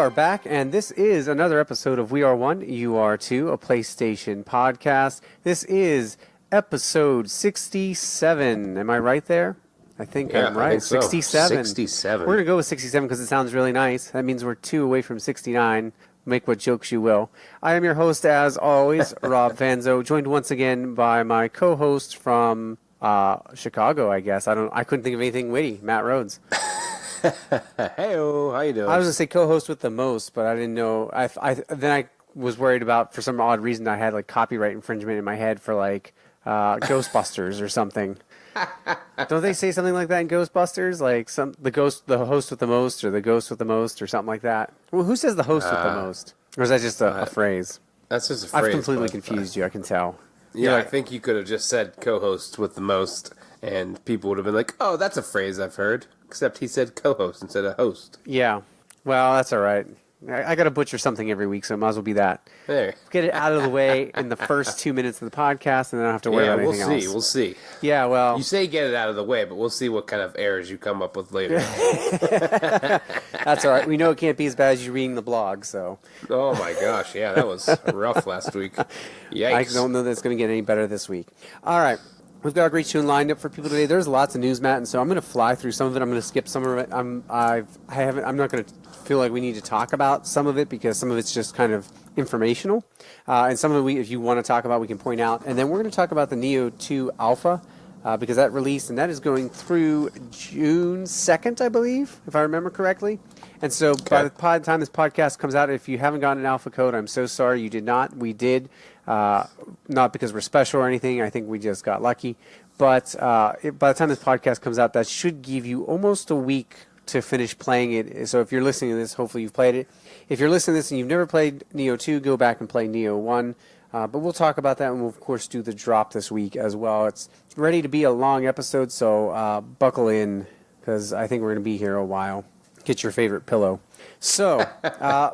are back, and this is another episode of We Are One, You Are Two, a PlayStation podcast. This is episode 67. Am I right there? I think I'm right. I think so. 67. 67. We're going to go with 67 because it sounds really nice. That means we're 2 away from 69. Make what jokes you will. I am your host, as always, Rob Fanzo, joined once again by my co-host from Chicago, I guess. I couldn't think of anything witty. Matt Rhodes. Hey-o, how you doing? I was going to say co-host with the most, but I didn't know. Then I was worried about, for some odd reason, I had like copyright infringement in my head for like Ghostbusters or something. Don't they say something like that in Ghostbusters? Like the host with the most, or the ghost with the most, or something like that? Well, who says the host with the most? Or is that just a phrase? That's just a phrase. I've completely confused you, I can tell. Yeah, I think you could have just said co-host with the most, and people would have been like, oh, that's a phrase I've heard. Except he said co-host instead of host. Yeah. Well, that's all right. I got to butcher something every week, so it might as well be that. There. Get it out of the way in the first 2 minutes of the podcast, and then I don't have to worry about anything else. We'll see. Yeah, well... You say get it out of the way, but we'll see what kind of errors you come up with later. That's all right. We know it can't be as bad as you reading the blog, so... Oh my gosh, yeah, that was rough last week. Yikes. I don't know that it's going to get any better this week. All right. We've got a great show lined up for people today. There's lots of news, Matt, and so I'm going to fly through some of it. I'm going to skip some of it. I'm not going to feel like we need to talk about some of it because some of it's just kind of informational, and some of it, if you want to talk about, we can point out. And then we're going to talk about the Nioh 2 Alpha because that released, and that is going through June 2nd, I believe, if I remember correctly. And so by the time this podcast comes out, if you haven't gotten an alpha code, I'm so sorry you did not. We did. Not because we're special or anything. I think we just got lucky. But by the time this podcast comes out, that should give you almost a week to finish playing it. So if you're listening to this, hopefully you've played it. If you're listening to this and you've never played Nioh 2, go back and play Nioh 1. But we'll talk about that, and we'll, of course, do the drop this week as well. It's ready to be a long episode, so buckle in, because I think we're going to be here a while. Get your favorite pillow. So,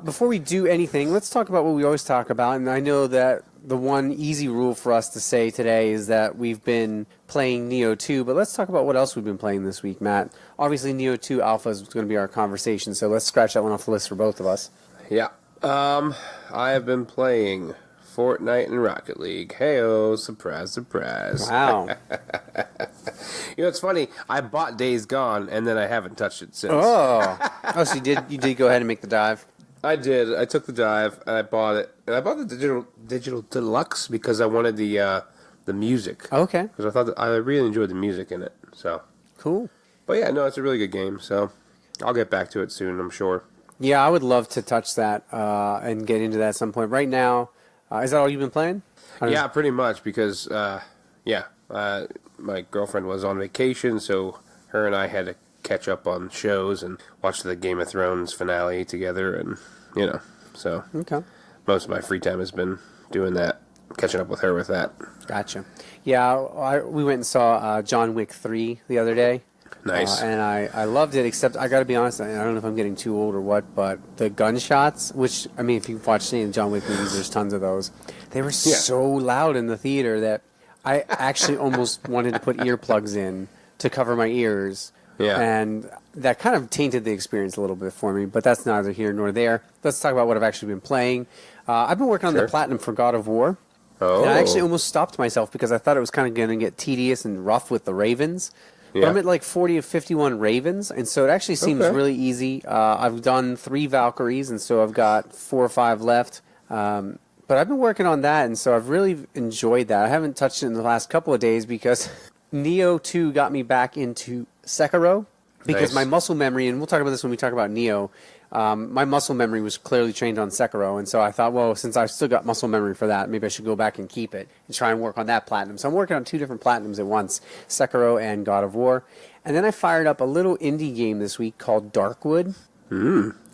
before we do anything, let's talk about what we always talk about. And I know that the one easy rule for us to say today is that we've been playing Nioh 2, but let's talk about what else we've been playing this week, Matt. Obviously, Nioh 2 Alpha is going to be our conversation, so let's scratch that one off the list for both of us. Yeah. I have been playing Fortnite and Rocket League. Hey-oh, surprise, surprise. Wow. You know, it's funny. I bought Days Gone, and then I haven't touched it since. So you did go ahead and make the dive? I did. I took the dive, and I bought it. And I bought the digital deluxe because I wanted the music. Okay. Because I thought I really enjoyed the music in it. So Cool. But yeah, no, it's a really good game. So I'll get back to it soon, I'm sure. Yeah, I would love to touch that and get into that at some point. Right now, is that all you've been playing? Yeah, pretty much because, my girlfriend was on vacation, so her and I had to catch up on shows and watch the Game of Thrones finale together, and, so Okay. most of my free time has been doing that, catching up with her with that. Gotcha. Yeah, we went and saw John Wick 3 the other day. Nice. And I loved it, except I got to be honest, I don't know if I'm getting too old or what, but the gunshots, which, I mean, if you've watched any of the John Wick movies, there's tons of those. They were so loud in the theater that I actually almost wanted to put earplugs in to cover my ears. Yeah. And that kind of tainted the experience a little bit for me, but that's neither here nor there. Let's talk about what I've actually been playing. I've been working on the Platinum for God of War. Oh. And I actually almost stopped myself because I thought it was kind of going to get tedious and rough with the Ravens. Yeah. But I'm at like 40 of 51 Ravens, and so it actually seems really easy. I've done 3 Valkyries, and so I've got 4 or 5 left. But I've been working on that, and so I've really enjoyed that. I haven't touched it in the last couple of days because Nioh 2 got me back into Sekiro. Because my muscle memory, and we'll talk about this when we talk about Nioh, my muscle memory was clearly trained on Sekiro, and so I thought, well, since I've still got muscle memory for that, maybe I should go back and keep it and try and work on that platinum. So I'm working on 2 different platinums at once, Sekiro and God of War. And then I fired up a little indie game this week called Darkwood,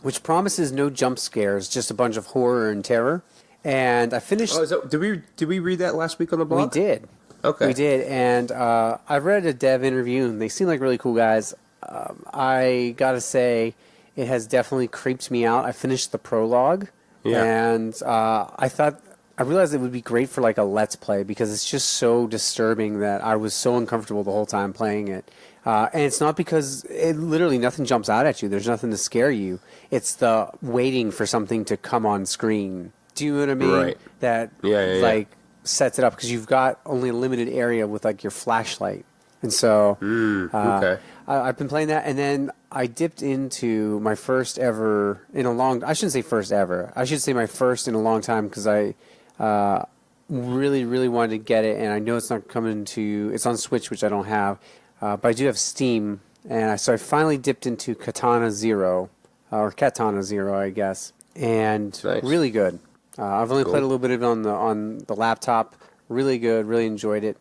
which promises no jump scares, just a bunch of horror and terror. And I finished... Oh, did we read that last week on the blog? We did. Okay. We did, and I've read a dev interview, and they seem like really cool guys. I gotta say, it has definitely creeped me out. I finished the prologue, and I realized it would be great for like a Let's Play because it's just so disturbing that I was so uncomfortable the whole time playing it. And it's not because literally nothing jumps out at you. There's nothing to scare you. It's the waiting for something to come on screen. Do you know what I mean? Right. That like sets it up because you've got only a limited area with like your flashlight. And so okay. I've been playing that, and then I dipped into my first ever in a long. I shouldn't say first ever. I should say my first in a long time because I really, really wanted to get it, and I know it's not coming to. It's on Switch, which I don't have, but I do have Steam, and so I finally dipped into Katana Zero, or Katana Zero, I guess, and Nice. Really good. I've only played a little bit of it on the laptop. Really good. Really enjoyed it.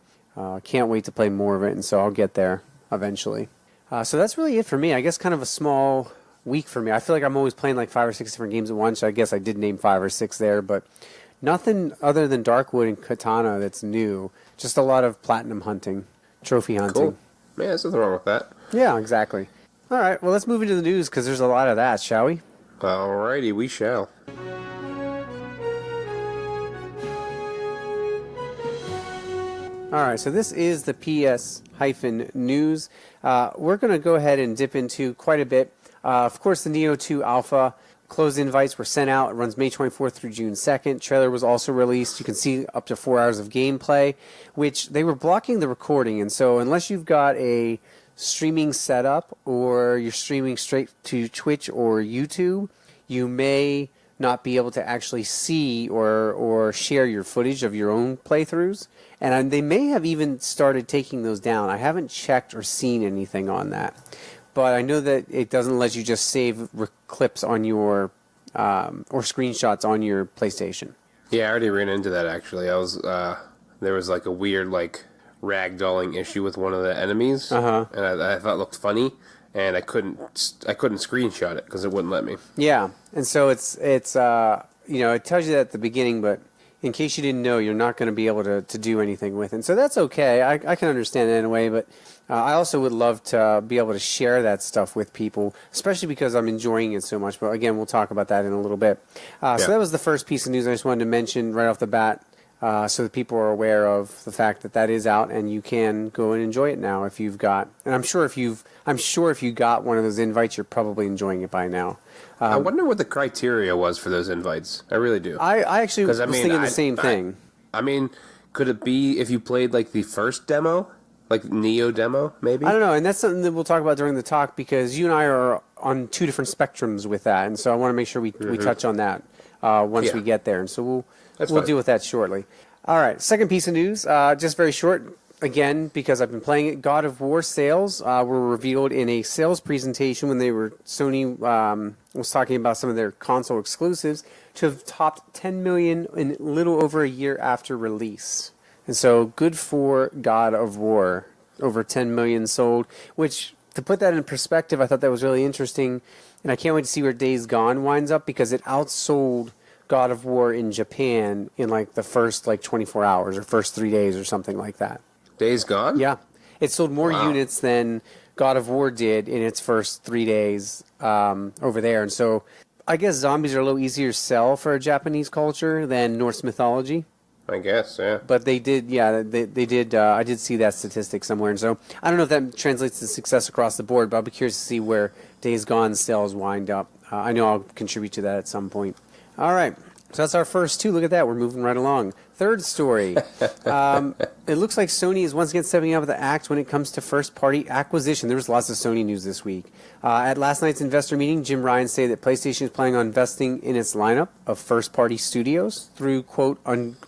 Can't wait to play more of it, and so I'll get there eventually. So that's really it for me. I guess kind of a small week for me. I feel like I'm always playing like 5 or 6 different games at once. So I guess I did name 5 or 6 there, but nothing other than Darkwood and Katana that's new. Just a lot of platinum hunting, trophy hunting. Cool. Yeah, there's nothing wrong with that. Yeah, exactly. All right, well, let's move into the news because there's a lot of that, shall we? Alrighty, we shall. All right, so this is the PS-news. We're going to go ahead and dip into quite a bit. Of course, the Nioh 2 Alpha closed invites were sent out. It runs May 24th through June 2nd. Trailer was also released. You can see up to 4 hours of gameplay, which they were blocking the recording. And so unless you've got a streaming setup or you're streaming straight to Twitch or YouTube, you may not be able to actually see or share your footage of your own playthroughs. And they may have even started taking those down. I haven't checked or seen anything on that. But I know that it doesn't let you just save clips on your, or screenshots on your PlayStation. Yeah, I already ran into that actually. There was like a weird like ragdolling issue with one of the enemies. And I thought it looked funny. And I couldn't screenshot it because it wouldn't let me. Yeah, and so it's it tells you that at the beginning, but in case you didn't know, you're not going to be able to do anything with it. And so that's okay. I can understand that in a way, but I also would love to be able to share that stuff with people, especially because I'm enjoying it so much. But again, we'll talk about that in a little bit. So that was the first piece of news I just wanted to mention right off the bat. So that people are aware of the fact that that is out, and you can go and enjoy it now if you've got. And I'm sure if you got one of those invites, you're probably enjoying it by now. I wonder what the criteria was for those invites. I really do. I actually was thinking the same thing. I mean, could it be if you played like the first demo, like Nioh demo, maybe? I don't know, and that's something that we'll talk about during the talk because you and I are on 2 different spectrums with that, and so I want to make sure we touch on that once we get there, and so we'll deal with that shortly. All right, second piece of news, just very short. Again, because I've been playing it, God of War sales were revealed in a sales presentation when Sony was talking about some of their console exclusives to have topped 10 million in a little over a year after release. And so good for God of War, over 10 million sold, which to put that in perspective, I thought that was really interesting. And I can't wait to see where Days Gone winds up because it outsold God of War in Japan in like the first 24 hours or first 3 days or something like that. Days Gone? Yeah. It sold more units than God of War did in its first 3 days over there. And so I guess zombies are a little easier to sell for a Japanese culture than Norse mythology. I guess, yeah. But they did, they did. I did see that statistic somewhere. And so I don't know if that translates to success across the board, but I'll be curious to see where Days Gone sales wind up. I know I'll contribute to that at some point. All right. So that's our first 2. Look at that. We're moving right along. Third story. It looks like Sony is once again stepping up the act when it comes to first-party acquisition. There was lots of Sony news this week. At last night's investor meeting, Jim Ryan said that PlayStation is planning on investing in its lineup of first-party studios through, quote,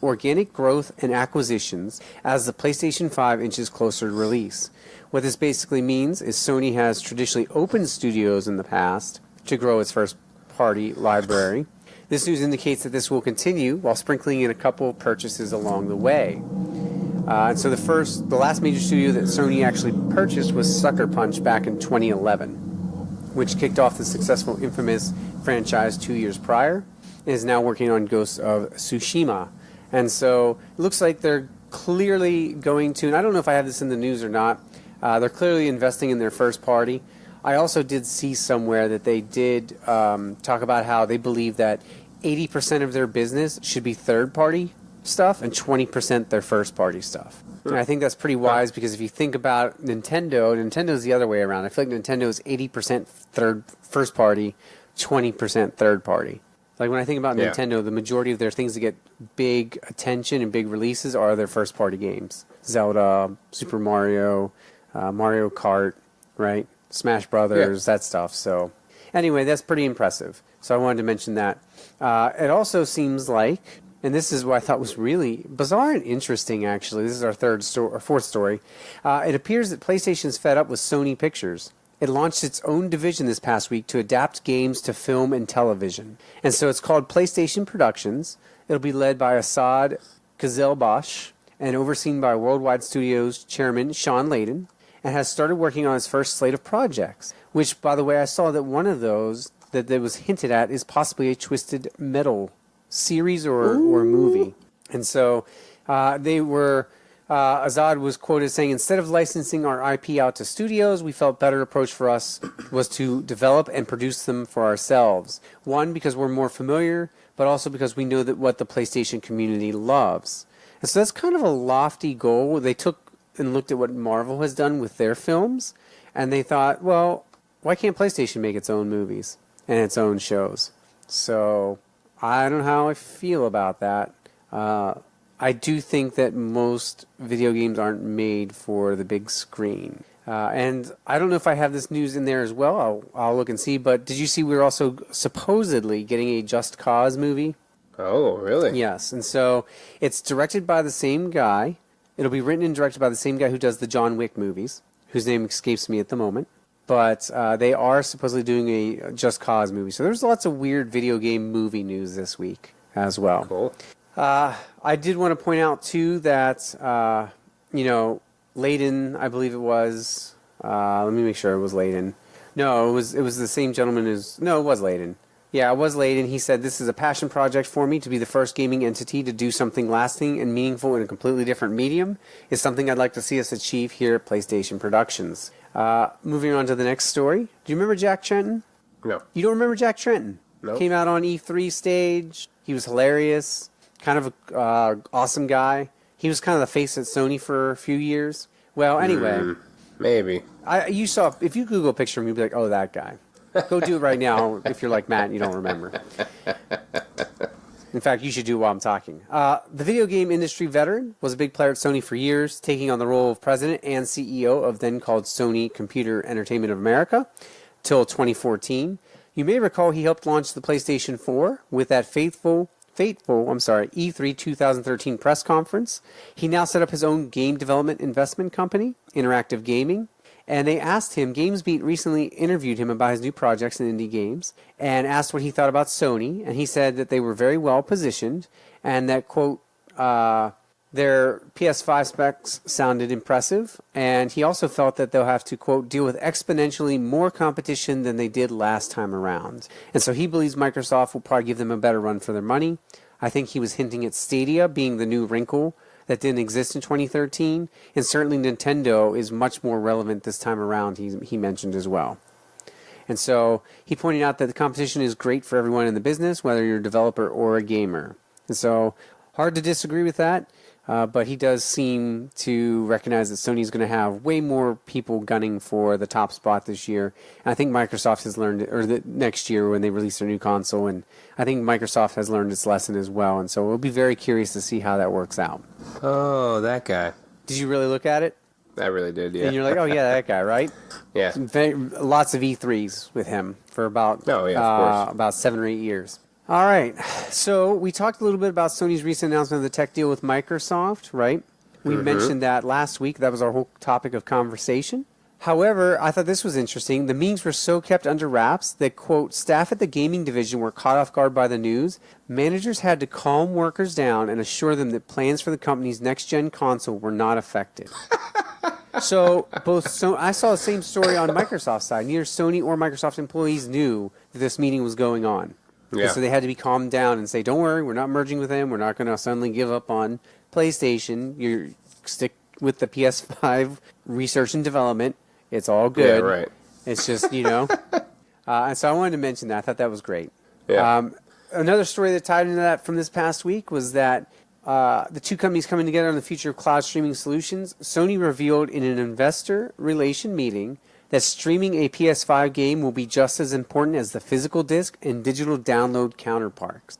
organic growth and acquisitions as the PlayStation 5 inches closer to release. What this basically means is Sony has traditionally opened studios in the past to grow its first-party library. This news indicates that this will continue while sprinkling in a couple of purchases along the way. And so the last major studio that Sony actually purchased was Sucker Punch back in 2011, which kicked off the successful Infamous franchise 2 years prior, and is now working on Ghost of Tsushima. And so it looks like they're clearly going to, and I don't know if I have this in the news or not, they're clearly investing in their first party. I also did see somewhere that they did talk about how they believe that 80% of their business should be third-party stuff and 20% their first-party stuff. And I think that's pretty wise because if you think about Nintendo's the other way around. I feel like Nintendo is 80% first party, 20% third party. Like when I think about Nintendo, the majority of their things that get big attention and big releases are their first party games. Zelda, Super Mario, Mario Kart, right? Smash Brothers, that stuff. So anyway, that's pretty impressive. So I wanted to mention that. It also seems like, and this is what I thought was really bizarre and interesting, actually. This is our fourth story. It appears that PlayStation's fed up with Sony Pictures. It launched its own division this past week to adapt games to film and television. And so it's called PlayStation Productions. It'll be led by Assad Gazelbash and overseen by Worldwide Studios chairman Sean Layden, and has started working on its first slate of projects, which, by the way, I saw that one of those that was hinted at is possibly a Twisted Metal series or movie. And so Azad was quoted saying, instead of licensing our IP out to studios, we felt better approach for us was to develop and produce them for ourselves. One, because we're more familiar, but also because we know that what the PlayStation community loves. And so that's kind of a lofty goal. They took and looked at what Marvel has done with their films, and they thought, well, why can't PlayStation make its own movies and its own shows? So I don't know how I feel about that. I do think that most video games aren't made for the big screen. And I don't know if I have this news in there as well. I'll look and see. But did you see we're also supposedly getting a Just Cause movie? Oh, really? Yes. And so it's directed by the same guy. It'll be written and directed by the same guy who does the John Wick movies, whose name escapes me at the moment. But they are supposedly doing a Just Cause movie. So there's lots of weird video game movie news this week as well. Cool. I did want to point out, too, that, Layden, I believe it was, let me make sure it was Layden. No, it was the same gentleman no, it was Layden. Yeah, it was Layden. He said, this is a passion project for me to be the first gaming entity to do something lasting and meaningful in a completely different medium. It's something I'd like to see us achieve here at PlayStation Productions. Moving on to the next story. Do you remember Jack Trenton? No. You don't remember Jack Trenton? No. Came out on E3 stage. He was hilarious. Kind of a awesome guy. He was kind of the face at Sony for a few years. Well, anyway. Maybe. If you Google a picture of him, you'd be like, oh, that guy. Go do it right now if you're like Matt and you don't remember. In fact, you should do it while I'm talking. The video game industry veteran was a big player at Sony for years, taking on the role of president and CEO of then called Sony Computer Entertainment of America till 2014. You may recall he helped launch the PlayStation 4 with that fateful E3 2013 press conference. He now set up his own game development investment company, Interactive Gaming, and they asked him, GamesBeat recently interviewed him about his new projects in indie games and asked what he thought about Sony, and he said that they were very well positioned and that, quote, their PS5 specs sounded impressive, and he also felt that they'll have to, quote, deal with exponentially more competition than they did last time around. And so he believes Microsoft will probably give them a better run for their money. I think he was hinting at Stadia being the new wrinkle that didn't exist in 2013, and certainly Nintendo is much more relevant this time around, he mentioned as well. And so he pointed out that the competition is great for everyone in the business, whether you're a developer or a gamer. And so hard to disagree with that. But he does seem to recognize that Sony's going to have way more people gunning for the top spot this year. And I think Microsoft has learned, next year when they release their new console, and I think Microsoft has learned its lesson as well. And so we'll be very curious to see how that works out. Oh, that guy. Did you really look at it? I really did, yeah. And you're like, oh, yeah, that guy, right? Yeah. Lots of E3s with him for about, about 7 or 8 years. All right, so we talked a little bit about Sony's recent announcement of the tech deal with Microsoft, right? We mentioned that last week. That was our whole topic of conversation. However, I thought this was interesting. The meetings were so kept under wraps that, quote, staff at the gaming division were caught off guard by the news. Managers had to calm workers down and assure them that plans for the company's next-gen console were not affected. I saw the same story on Microsoft's side. Neither Sony or Microsoft employees knew that this meeting was going on. Yeah. So they had to be calmed down and say, don't worry, we're not merging with them. We're not going to suddenly give up on PlayStation. You stick with the PS5 research and development. It's all good. Yeah, right. It's just, and so I wanted to mention that. I thought that was great. Yeah. Another story that tied into that from this past week was that the two companies coming together on the future of cloud streaming solutions, Sony revealed in an investor relation meeting that streaming a PS5 game will be just as important as the physical disc and digital download counterparts.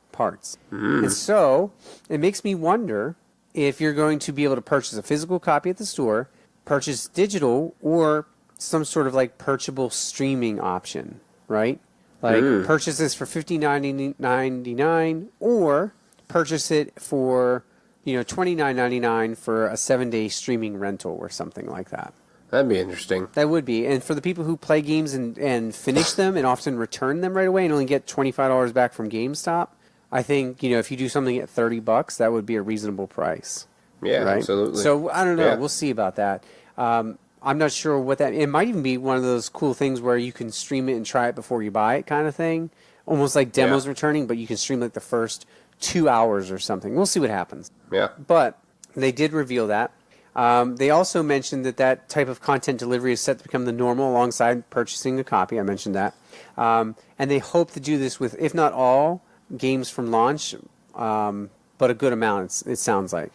And so it makes me wonder if you're going to be able to purchase a physical copy at the store, purchase digital, or some sort of like purchasable streaming option, right? Like purchase this for $59.99 or purchase it for $29.99 for a 7-day streaming rental or something like that. That'd be interesting. That would be. And for the people who play games and finish them and often return them right away and only get $25 back from GameStop, I think, if you do something at $30, that would be a reasonable price. Yeah, right? Absolutely. So I don't know. Yeah. We'll see about that. I'm not sure what that... It might even be one of those cool things where you can stream it and try it before you buy it kind of thing. Almost like demos returning, but you can stream like the first 2 hours or something. We'll see what happens. Yeah. But they did reveal that. They also mentioned that type of content delivery is set to become the normal alongside purchasing a copy. I mentioned that. And they hope to do this with, if not all, games from launch, but a good amount, it sounds like.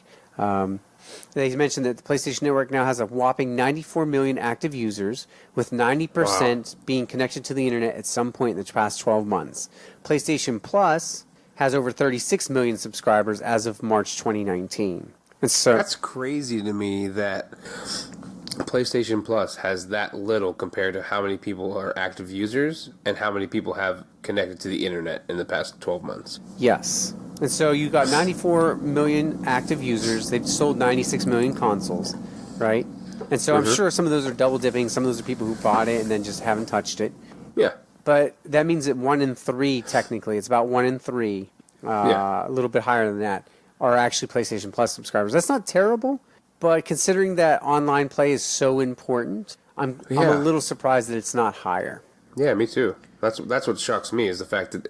They mentioned that the PlayStation Network now has a whopping 94 million active users, with 90% being connected to the internet at some point in the past 12 months. PlayStation Plus has over 36 million subscribers as of March 2019. And so that's crazy to me that PlayStation Plus has that little compared to how many people are active users and how many people have connected to the internet in the past 12 months. Yes. And so you got 94 million active users. They've sold 96 million consoles, right? And so I'm sure some of those are double dipping. Some of those are people who bought it and then just haven't touched it. Yeah. But that means that 1 in 3, technically, it's about 1 in 3, a little bit higher than that, are actually PlayStation Plus subscribers. That's not terrible, but considering that online play is so important, I'm a little surprised that it's not higher. Yeah, me too. That's what shocks me is the fact that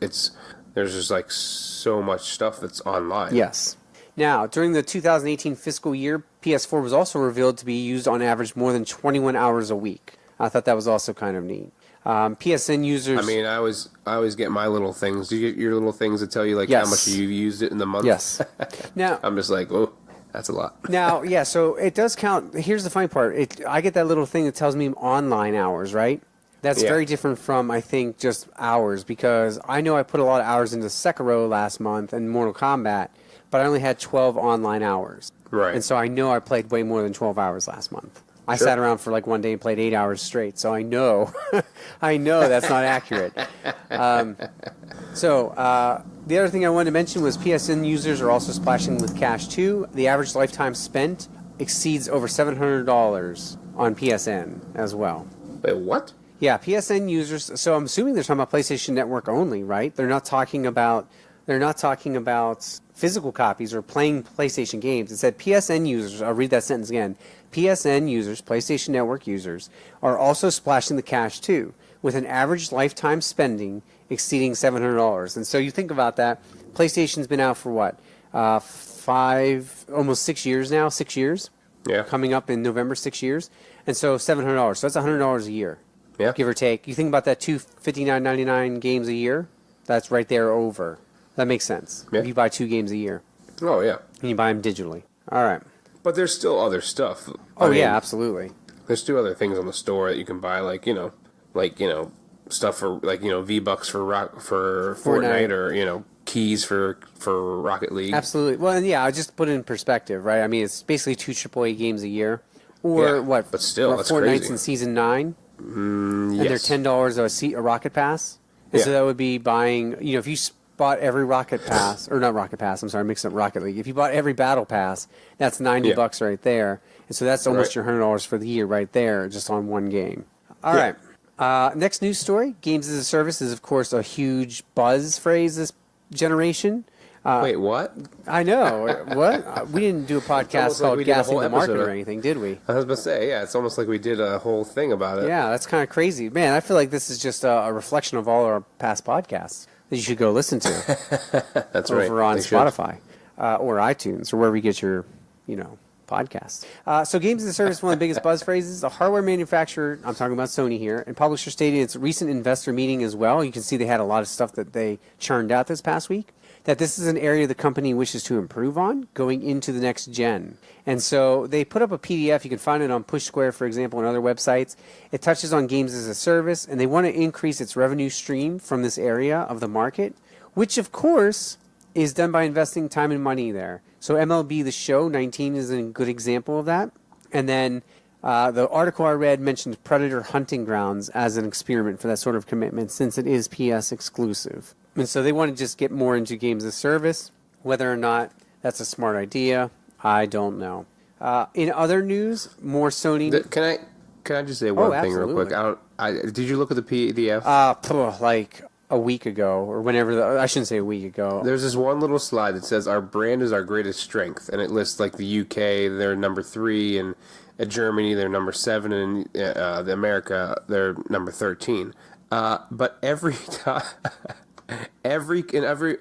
there's just like so much stuff that's online. Yes. Now, during the 2018 fiscal year, PS4 was also revealed to be used on average more than 21 hours a week. I thought that was also kind of neat. PSN users... I mean, I always get my little things. Do you get your little things that tell you like how much you used it in the month? Yes. Now, I'm just like, oh, that's a lot. Now, yeah, so it does count. Here's the funny part. I get that little thing that tells me online hours, right? That's very different from, I think, just hours, because I know I put a lot of hours into Sekiro last month and Mortal Kombat, but I only had 12 online hours. Right. And so I know I played way more than 12 hours last month. I sat around for like one day and played 8 hours straight, so I know that's not accurate. The other thing I wanted to mention was PSN users are also splashing with cash too. The average lifetime spent exceeds over $700 on PSN as well. Wait, what? Yeah, PSN users. So I'm assuming they're talking about PlayStation Network only, right? They're not talking about physical copies or playing PlayStation games. It said PSN users. I'll read that sentence again. PSN users, PlayStation Network users, are also splashing the cash too, with an average lifetime spending exceeding $700. And so you think about that. PlayStation's been out for what? almost 6 years now. 6 years. Yeah. Coming up in November, 6 years. And so $700. So that's $100 a year. Yeah. Give or take. You think about that, two $59.99 games a year, that's right there over. That makes sense. Yeah. If you buy 2 games a year. Oh, yeah. And you buy them digitally. All right. But there's still other stuff. I mean, yeah, absolutely. There's still other things on the store that you can buy, like stuff for V-Bucks for Fortnite or keys for Rocket League. Absolutely. Well, and yeah, I just put it in perspective, right? I mean, it's basically 2 AAA games a year, or what? But still, that's Fortnite's crazy. in season 9, and they're $10 a Rocket Pass, and so that would be buying. If you bought every Rocket Pass, or not Rocket Pass, I'm sorry, I mixed up Rocket League. If you bought every Battle Pass, that's $90 right there. And so that's almost your $100 for the year right there, just on one game. All right. Next news story. Games as a service is, of course, a huge buzz phrase this generation. Wait, what? I know. What? We didn't do a podcast called Gassing the Market or anything, did we? I was about to say, yeah, it's almost like we did a whole thing about it. Yeah, that's kind of crazy. Man, I feel like this is just a reflection of all our past podcasts that you should go listen to. That's right. Over on Spotify or iTunes or wherever you get your, podcasts. So games as a service is one of the biggest buzz phrases. The hardware manufacturer, I'm talking about Sony here, and publisher stated in its recent investor meeting as well. You can see they had a lot of stuff that they churned out this past week. that this is an area the company wishes to improve on going into the next gen. And so they put up a PDF. You can find it on Push Square, for example, and other websites. It touches on games as a service, and they want to increase its revenue stream from this area of the market, which, of course, is done by investing time and money there. So MLB The Show 19 is a good example of that. And then the article I read mentioned Predator Hunting Grounds as an experiment for that sort of commitment, since it is PS exclusive. And so they want to just get more into games as a service. Whether or not that's a smart idea, I don't know. In other news, more Sony... Can I just say one thing real quick? Did you look at the PDF? Like a week ago, or whenever. I shouldn't say a week ago. There's this one little slide that says, our brand is our greatest strength. And it lists like the UK, they're number 3, and Germany, they're number 7, and the America, they're number 13. But every time...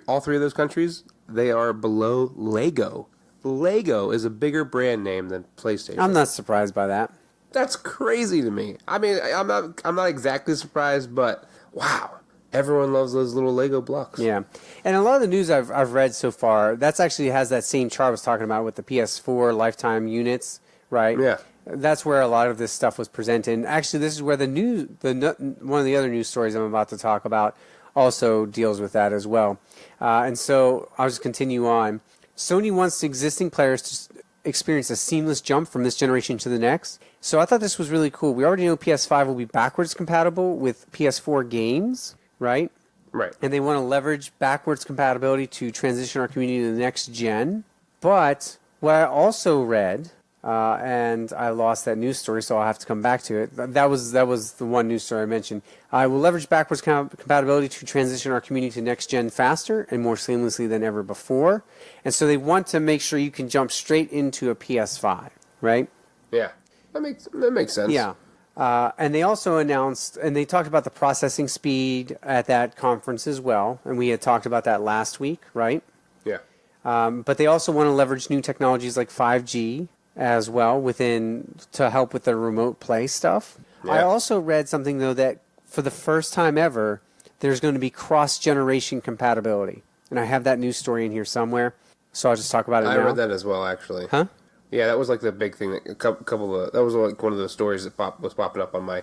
all 3 of those countries, they are below Lego. Lego is a bigger brand name than PlayStation. I'm not surprised by that. That's crazy to me. I mean, I'm not exactly surprised, but wow, everyone loves those little Lego blocks. Yeah, and a lot of the news I've read so far, that's actually has that same chart I was talking about with the PS4 lifetime units, right? Yeah. That's where a lot of this stuff was presented. And actually, this is where one of the other news stories I'm about to talk about also deals with that as well. And so I'll just continue on. Sony wants existing players to experience a seamless jump from this generation to the next. So I thought this was really cool. We already know PS5 will be backwards compatible with PS4 games, right? Right. And they want to leverage backwards compatibility to transition our community to the next gen. But what I also read, and I lost that news story, so I'll have to come back to it. That was the one news story I mentioned. I will leverage backwards compatibility to transition our community to next gen faster and more seamlessly than ever before. And so they want to make sure you can jump straight into a PS5, right? Yeah, that makes sense. Yeah. And they also announced, and they talked about the processing speed at that conference as well. And we had talked about that last week, right? Yeah. But they also want to leverage new technologies like 5G as well to help with the remote play stuff. Yeah. I also read something, though, that for the first time ever, there's going to be cross-generation compatibility. And I have that news story in here somewhere, so I'll just talk about it now. I read that as well, actually. Huh? Yeah, that was like the big thing. That was like one of the stories that was popping up on my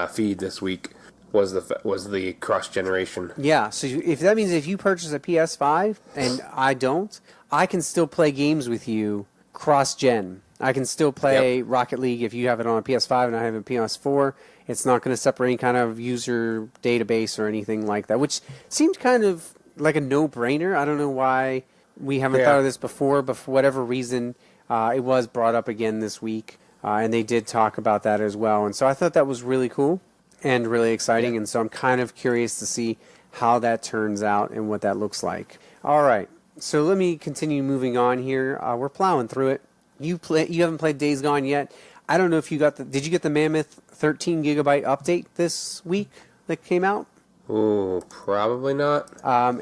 feed this week. Was the cross generation? Yeah, so if that means if you purchase a PS5 and I don't, I can still play games with you cross gen. I can still play Rocket League if you have it on a PS5 and I have a PS4. It's not going to separate any kind of user database or anything like that, which seemed kind of like a no-brainer. I don't know why we haven't thought of this before, but for whatever reason, it was brought up again this week, and they did talk about that as well. And so I thought that was really cool and really exciting, and so I'm kind of curious to see how that turns out and what that looks like. All right, so let me continue moving on here. We're plowing through it. You haven't played Days Gone yet. I don't know if you did you get the Mammoth 13 gigabyte update this week that came out? Oh, probably not.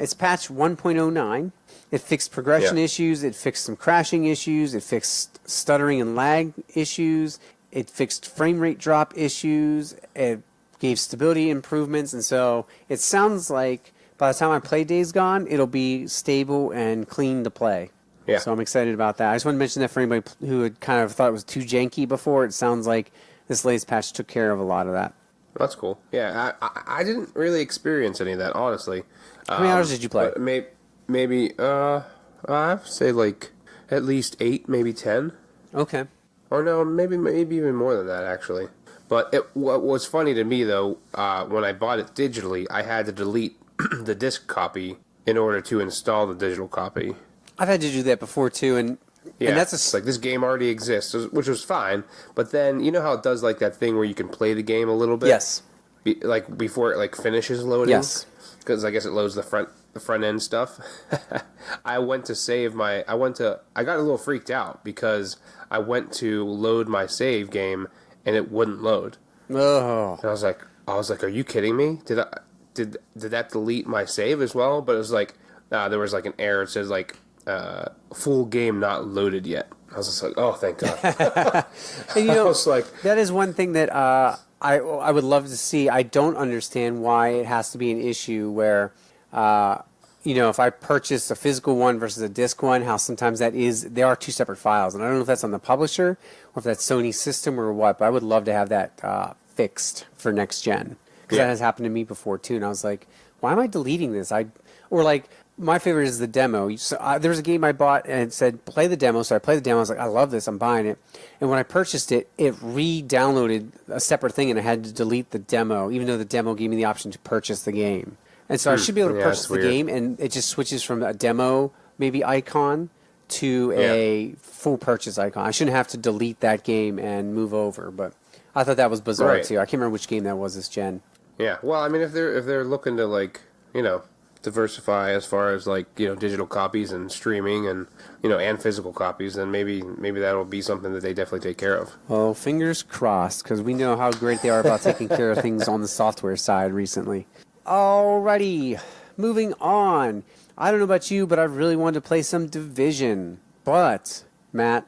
It's patch 1.09. It fixed progression issues. It fixed some crashing issues. It fixed stuttering and lag issues. It fixed frame rate drop issues. It gave stability improvements. And so it sounds like by the time I play Days Gone, it'll be stable and clean to play. Yeah. So I'm excited about that. I just want to mention that for anybody who had kind of thought it was too janky before, it sounds like this latest patch took care of a lot of that. That's cool. Yeah, I didn't really experience any of that, honestly. How many hours did you play? Maybe I'd say like at least 8, maybe 10. Okay. Or no, maybe even more than that, actually. But what was funny to me, though, when I bought it digitally, I had to delete the disc copy in order to install the digital copy. I've had to do that before, too, and that's like this game already exists, which was fine. But then you know how it does like that thing where you can play the game a little bit. Yes. Like before it like finishes loading. Yes. Because I guess it loads the front end stuff. I went to save I got a little freaked out because I went to load my save game and it wouldn't load. Oh. And I was like, are you kidding me? Did that delete my save as well? But it was like there was like an error. It says like. Full game not loaded yet. I was just like, oh, thank God. And, I was like, that is one thing that I would love to see. I don't understand why it has to be an issue where if I purchase a physical one versus a disc one, how sometimes they are two separate files. And I don't know if that's on the publisher or if that's Sony's system or what, but I would love to have that fixed for next gen. Because that has happened to me before too. And I was like, why am I deleting this? My favorite is the demo. So there was a game I bought and it said play the demo. So I played the demo. I was like, I love this. I'm buying it. And when I purchased it, it re-downloaded a separate thing, and I had to delete the demo, even though the demo gave me the option to purchase the game. And so I should be able to purchase the game, and it just switches from a demo maybe icon to a full purchase icon. I shouldn't have to delete that game and move over, but I thought that was bizarre too. I can't remember which game that was this gen. Yeah, well, I mean, if they're looking to diversify as far as digital copies and streaming and and physical copies, then maybe that'll be something that they definitely take care of. Well, fingers crossed, because we know how great they are about taking care of things on the software side recently. Alrighty, moving on. I don't know about you, but I really wanted to play some Division. But, Matt,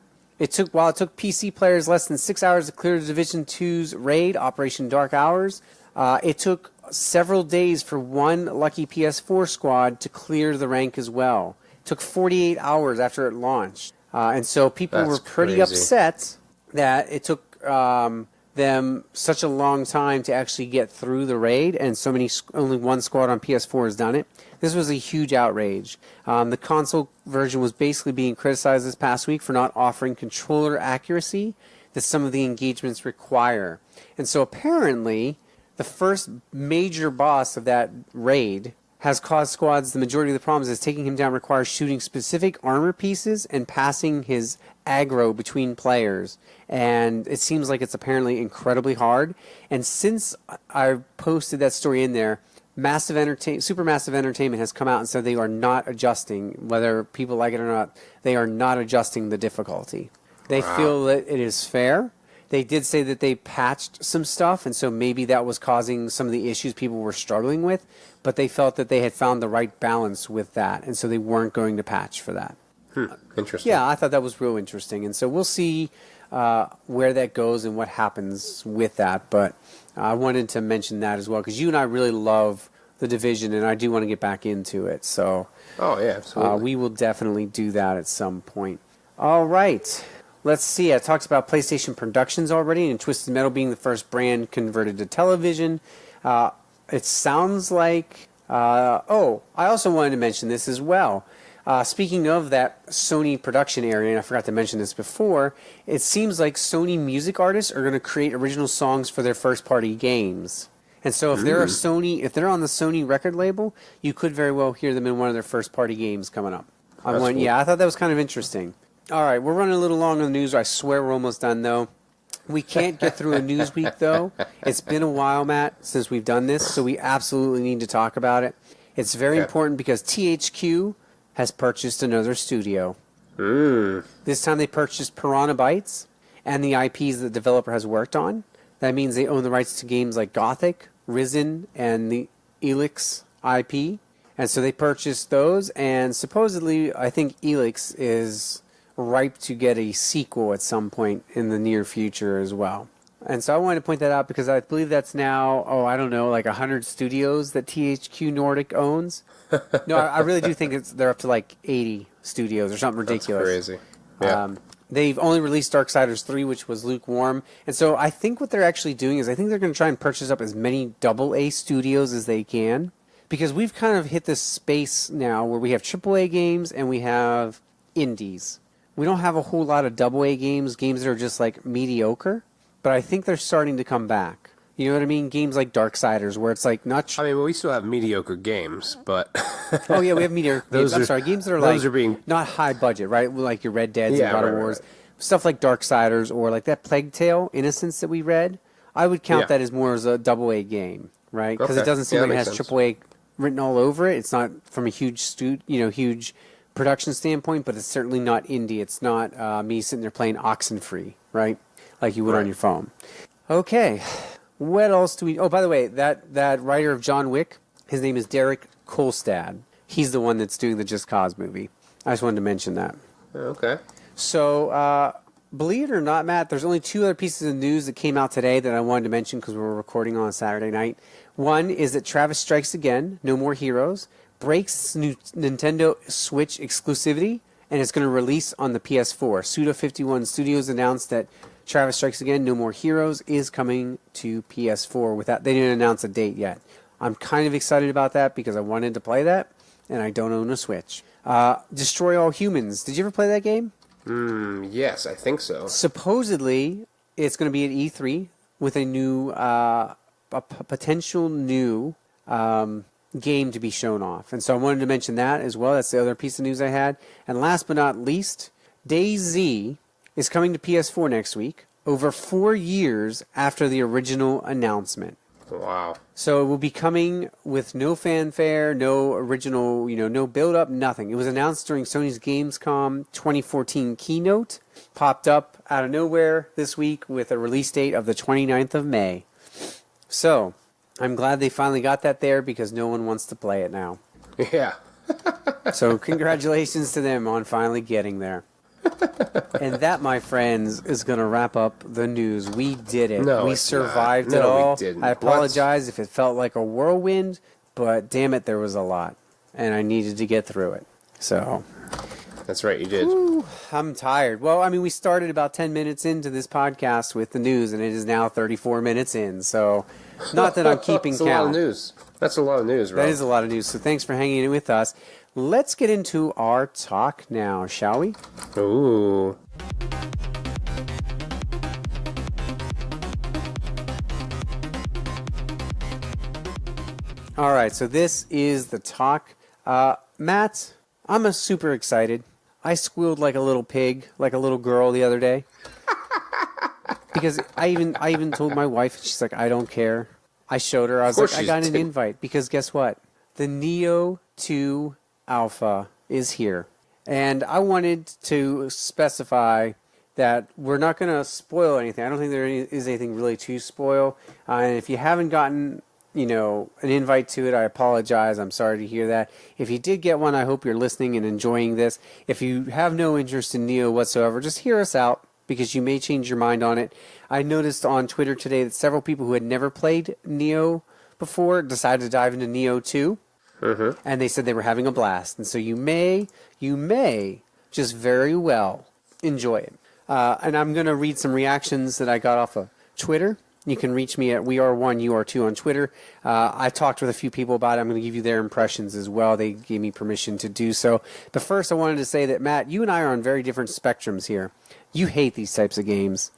while it took PC players less than 6 hours to clear the Division 2's raid, Operation Dark Hours, it took several days for one lucky PS4 squad to clear the rank as well. It took 48 hours after it launched. And so people were pretty upset that it took them such a long time to actually get through the raid, and only one squad on PS4 has done it. This was a huge outrage. The console version was basically being criticized this past week for not offering controller accuracy that some of the engagements require. And so apparently, the first major boss of that raid has caused squads. The majority of the problems is taking him down requires shooting specific armor pieces and passing his aggro between players. And it seems like it's apparently incredibly hard. And since I posted that story in there, Supermassive Entertainment has come out and said they are not adjusting, whether people like it or not, they are not adjusting the difficulty. They feel that it is fair. They did say that they patched some stuff, and so maybe that was causing some of the issues people were struggling with, but they felt that they had found the right balance with that, and so they weren't going to patch for that. Interesting. Yeah, I thought that was real interesting, and so we'll see where that goes and what happens with that, but I wanted to mention that as well, because you and I really love the Division, and I do want to get back into it, so absolutely. We will definitely do that at some point. All right. Let's see, I talked about PlayStation Productions already, and Twisted Metal being the first brand converted to television. It sounds like... I also wanted to mention this as well. Speaking of that Sony production area, and I forgot to mention this before, it seems like Sony music artists are going to create original songs for their first-party games. And so if they're if they're on the Sony record label, you could very well hear them in one of their first-party games coming up. Yeah, I thought that was kind of interesting. All right, we're running a little long on the news. I swear we're almost done, though. We can't get through a news week, though. It's been a while, Matt, since we've done this, so we absolutely need to talk about it. It's very important because THQ has purchased another studio. This time they purchased Piranha Bytes and the IPs the developer has worked on. That means they own the rights to games like Gothic, Risen, and the Elix IP. And so they purchased those, and supposedly I think Elix is ripe to get a sequel at some point in the near future as well. And so I wanted to point that out because I believe that's now, I don't know, like 100 studios that THQ Nordic owns. No, I really do think they're up to like 80 studios or something ridiculous. That's crazy. Yeah. They've only released Darksiders 3, which was lukewarm. And so I think what they're actually doing is I think they're going to try and purchase up as many AA studios as they can. Because we've kind of hit this space now where we have AAA games and we have indies. We don't have a whole lot of AA games that are just like mediocre, but I think they're starting to come back. You know what I mean? Games like Darksiders, where it's like not... we still have mediocre games, but... Oh, yeah, we have mediocre games. Games that are like being... not high budget, right? Like your Red Deads and God of Wars. Right. Stuff like Darksiders or like that Plague Tale, Innocence that we read. I would count that as more as a AA game, right? Because it doesn't seem like it has AAA written all over it. It's not from a huge production standpoint, but it's certainly not indie. It's not me sitting there playing Oxenfree, right? Like you would on your phone. Okay. What else do we... Oh, by the way, that writer of John Wick, his name is Derek Kolstad. He's the one that's doing the Just Cause movie. I just wanted to mention that. Okay. So, believe it or not, Matt, there's only two other pieces of news that came out today that I wanted to mention because we were recording on a Saturday night. One is that Travis Strikes Again, No More Heroes, breaks Nintendo Switch exclusivity, and it's going to release on the PS4. Suda51 Studios announced that Travis Strikes Again, No More Heroes is coming to PS4. They didn't announce a date yet. I'm kind of excited about that because I wanted to play that, and I don't own a Switch. Destroy All Humans. Did you ever play that game? Yes, I think so. Supposedly, it's going to be at E3 with a new, potential new game to be shown off. And so I wanted to mention that as well. That's the other piece of news I had. And last but not least, DayZ is coming to PS4 next week, over 4 years after the original announcement. Wow. So it will be coming with no fanfare, no original, no build-up, nothing. It was announced during Sony's Gamescom 2014 keynote, popped up out of nowhere this week with a release date of the 29th of May. So I'm glad they finally got that there because no one wants to play it now. Yeah. So congratulations to them on finally getting there. And that, my friends, is going to wrap up the news. We did it. No, we survived it No, all. we didn't. I apologize if it felt like a whirlwind, but damn it, there was a lot. And I needed to get through it. So that's right, you did. I'm tired. Well, I mean, we started about 10 minutes into this podcast with the news, and it is now 34 minutes in. So not that I'm keeping That's count. a lot of news. That's a lot of news, right? That is a lot of news. So thanks for hanging in with us. Let's get into our talk now, shall we? Ooh. All right, so this is the talk. Matt, I'm super excited. I squealed like a little pig, like a little girl the other day. Because I even told my wife, she's like, I don't care. I showed her. I was like, I got an invite. Because guess what? The Nioh 2 Alpha is here. And I wanted to specify that we're not going to spoil anything. I don't think there is anything really to spoil. And if you haven't gotten, an invite to it, I apologize. I'm sorry to hear that. If you did get one, I hope you're listening and enjoying this. If you have no interest in Nioh whatsoever, just hear us out because you may change your mind on it. I noticed on Twitter today that several people who had never played Nioh before decided to dive into Nioh 2. Mm-hmm. And they said they were having a blast. And so you may just very well enjoy it. And I'm going to read some reactions that I got off of Twitter. You can reach me at WeAre1UR2 on Twitter. I talked with a few people about it. I'm going to give you their impressions as well. They gave me permission to do so. But first, I wanted to say that, Matt, you and I are on very different spectrums here. You hate these types of games.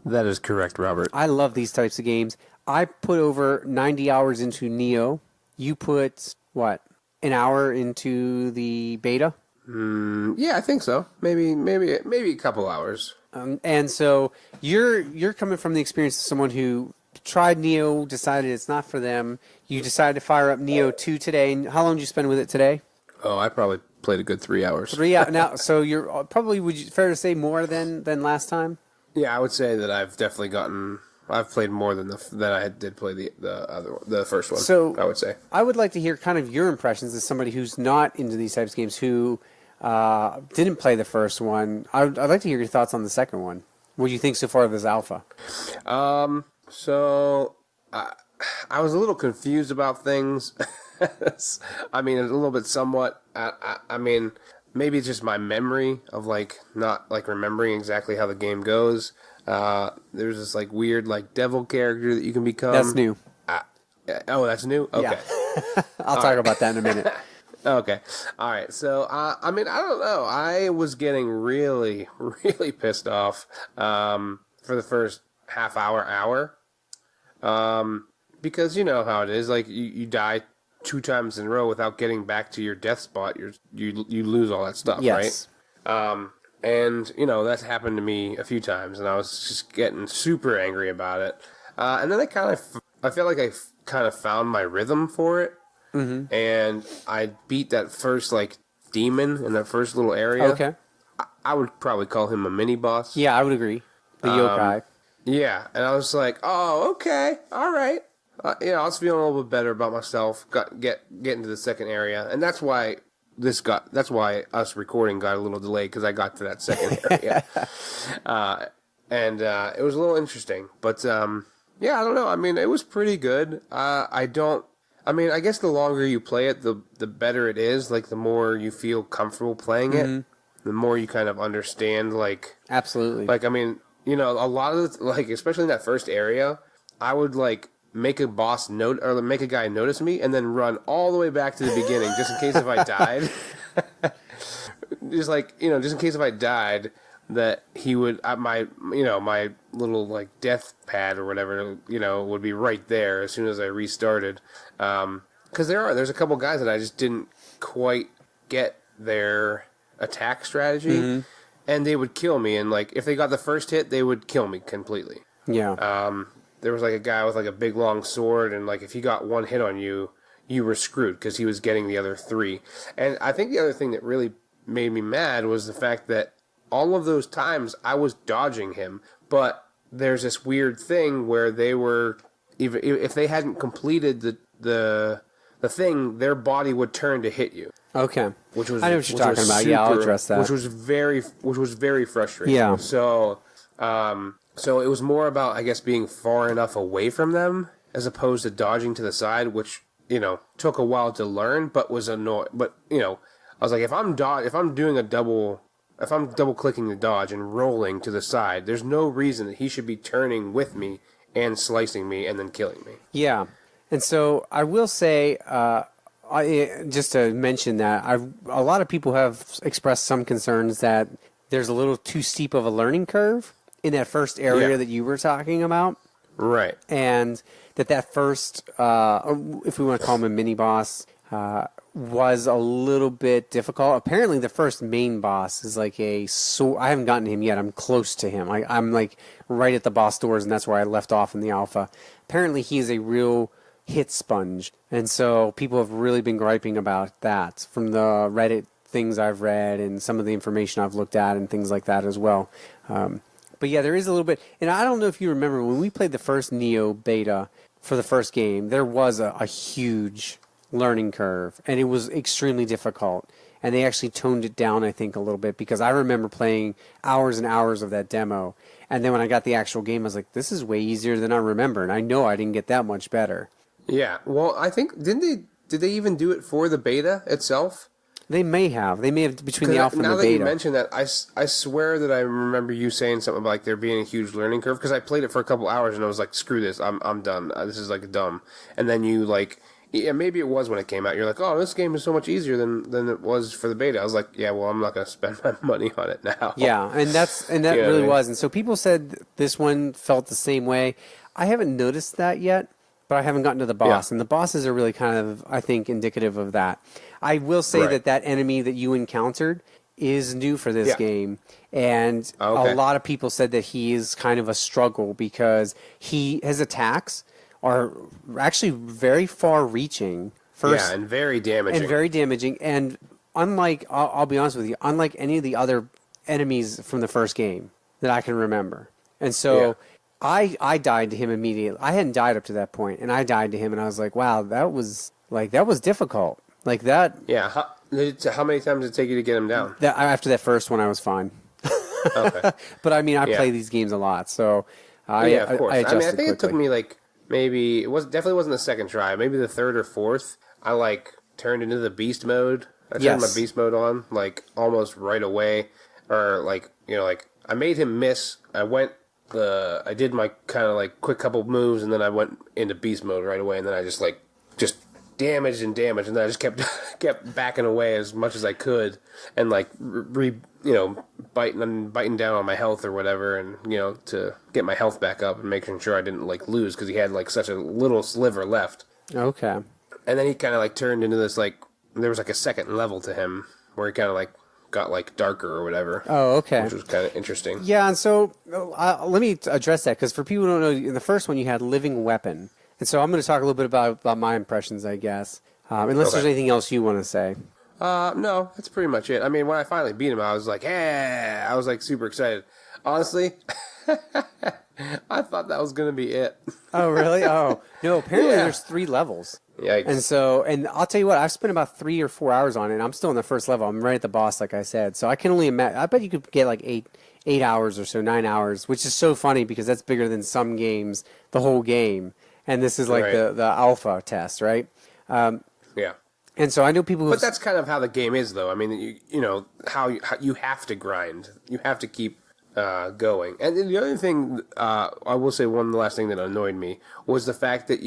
That is correct, Robert. I love these types of games. I put over 90 hours into Nioh. You put, what, an hour into the beta? Yeah, I think so. Maybe a couple hours. And so you're coming from the experience of someone who tried Nioh, decided it's not for them. You decided to fire up Nioh 2 today. And how long did you spend with it today? Oh, I probably played a good 3 hours. 3 hours. Now, so you're probably, fair to say, more than last time? Yeah, I would say that I've definitely I've played more than I did play the first one. So I would say I would like to hear kind of your impressions as somebody who's not into these types of games, who didn't play the first one. I'd like to hear your thoughts on the second one. What do you think so far of this alpha? So I was a little confused about things. I mean, a little bit somewhat. I mean, maybe it's just my memory of not remembering exactly how the game goes. There's this weird devil character that you can become. That's new. That's new? Okay. Yeah. I'll talk about that in a minute. Okay. All right. So, I mean, I don't know. I was getting really, really pissed off for the first half hour. Because you know how it is. You die 2 times in a row without getting back to your death spot. You lose all that stuff, yes. Right? And, that's happened to me a few times, and I was just getting super angry about it. And then I feel like I kind of found my rhythm for it. Mm-hmm. And I beat that first, demon in that first little area. Okay. I would probably call him a mini-boss. Yeah, I would agree. The yokai. Yeah, and I was like, oh, okay, all right. I was feeling a little bit better about myself, get into the second area, and that's why us recording got a little delayed, because I got to that second area. And it was a little interesting. But, yeah, I don't know. I mean, it was pretty good. I I mean, I guess the longer you play it, the better it is. Like, the more you feel comfortable playing it, the more you kind of understand, like... Absolutely. Like, I mean, you know, a lot of, like, especially in that first area, I would, like, make a boss note, or make a guy notice me, and then run all the way back to the beginning, just in case if I died. Just, like, you know, just in case if I died... that he would, my little, like, death pad or whatever, you know, would be right there as soon as I restarted. Because there's a couple guys that I just didn't quite get their attack strategy, and they would kill me. And, like, if they got the first hit, they would kill me completely. Yeah. There was, like, a guy with, like, a big, long sword, and, like, if he got one hit on you, you were screwed because he was getting the other 3. And I think the other thing that really made me mad was the fact that all of those times I was dodging him, but there's this weird thing where they were, even if they hadn't completed the thing, their body would turn to hit you. Okay. Which was, I know what you're talking about. Yeah, I'll address that. Which was very frustrating. Yeah. So it was more about, I guess, being far enough away from them as opposed to dodging to the side, which, you know, took a while to learn, but was annoying. But, you know, I was like, if I'm double clicking the dodge and rolling to the side, there's no reason that he should be turning with me and slicing me and then killing me. Yeah. And so I will say, just to mention that, a lot of people have expressed some concerns that there's a little too steep of a learning curve in that first area that you were talking about. Right. And that first, if we want to call him a mini boss, was a little bit difficult. Apparently, the first main boss is like I haven't gotten him yet. I'm close to him. I'm like right at the boss doors, and that's where I left off in the alpha. Apparently, he is a real hit sponge, and so people have really been griping about that from the Reddit things I've read and some of the information I've looked at and things like that as well. But yeah, there is a little bit, and I don't know if you remember when we played the first Nioh beta for the first game, there was a huge learning curve, and it was extremely difficult, and they actually toned it down, I think, a little bit, because I remember playing hours and hours of that demo, and then when I got the actual game, I was like, this is way easier than I remember, and I know I didn't get that much better. Yeah, well, I think, did they even do it for the beta itself? They may have between the alpha and the beta. Now that you mention that, I swear that I remember you saying something about, like, there being a huge learning curve, because I played it for a couple hours, and I was like, screw this, I'm done, this is, like, dumb, and then you, like... Yeah, maybe it was when it came out. You're like, oh, this game is so much easier than it was for the beta. I was like, yeah, well, I'm not going to spend my money on it now. Yeah, and that really was. And so people said this one felt the same way. I haven't noticed that yet, but I haven't gotten to the boss. Yeah. And the bosses are really kind of, I think, indicative of that. I will say that enemy that you encountered is new for this game. And a lot of people said that he is kind of a struggle because his attacks are actually very far-reaching. Yeah, and very damaging. And unlike, I'll be honest with you, unlike any of the other enemies from the first game that I can remember. And so I died to him immediately. I hadn't died up to that point, and I died to him, and I was like, wow, that was difficult. Like that. Yeah. How many times did it take you to get him down? After that first one, I was fine. Okay. But I mean, I play these games a lot, so of course. I think quickly. It took me like maybe definitely wasn't the second try. Maybe the third or fourth. I like turned into the beast mode. I turned my beast mode on like almost right away, or like I made him miss. I did my kind of like quick couple moves, and then I went into beast mode right away, and then I just damaged, and then I just kept backing away as much as I could, and like biting down on my health or whatever, and to get my health back up and making sure I didn't like lose because he had like such a little sliver left. Okay. And then he kind of like turned into this like there was like a second level to him where he kind of like got like darker or whatever. Oh, okay. Which was kind of interesting. Yeah, and so let me address that because for people who don't know, in the first one you had living weapon. And so I'm going to talk a little bit about my impressions, I guess. Unless there's anything else you want to say. No, that's pretty much it. I mean, when I finally beat him, I was like, yeah, I was like super excited. Honestly, I thought that was going to be it. Oh, really? Oh, no, apparently there's 3 levels. Yikes. And I'll tell you what, I've spent about 3 or 4 hours on it, and I'm still in the first level. I'm right at the boss, like I said. So I can only imagine, I bet you could get like 8 hours or so, 9 hours, which is so funny because that's bigger than some games, the whole game. And this is like the alpha test, right? Yeah. And so I know people. But that's kind of how the game is, though. I mean, how you have to grind. You have to keep going. And then the other thing, I will say one last thing that annoyed me was the fact that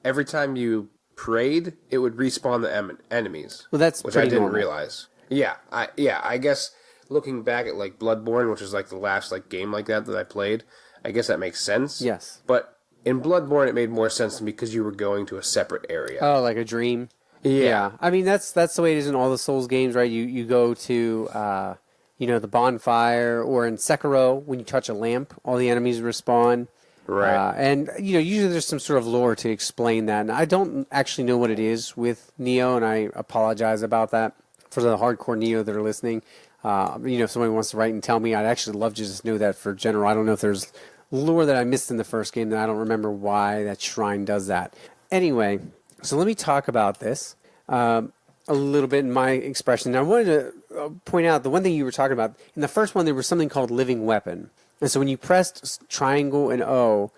every time you prayed, it would respawn the enemies. Well, that's which pretty I didn't normal. realize. Yeah, I guess looking back at like Bloodborne, which is like the last like game like that I played, I guess that makes sense. Yes. But in Bloodborne, it made more sense to me because you were going to a separate area. Oh, like a dream. Yeah. I mean, that's the way it is in all the Souls games, right? You go to the bonfire, or in Sekiro, when you touch a lamp, all the enemies respawn. Right. And usually there's some sort of lore to explain that. And I don't actually know what it is with Nioh, and I apologize about that for the hardcore Nioh that are listening. If somebody wants to write and tell me, I'd actually love to just know that for general. I don't know if there's lore that I missed in the first game that I don't remember why that shrine does that. Anyway, so let me talk about this a little bit in my expression. Now, I wanted to point out the one thing you were talking about. In the first one, there was something called Living Weapon. And so when you pressed triangle and O,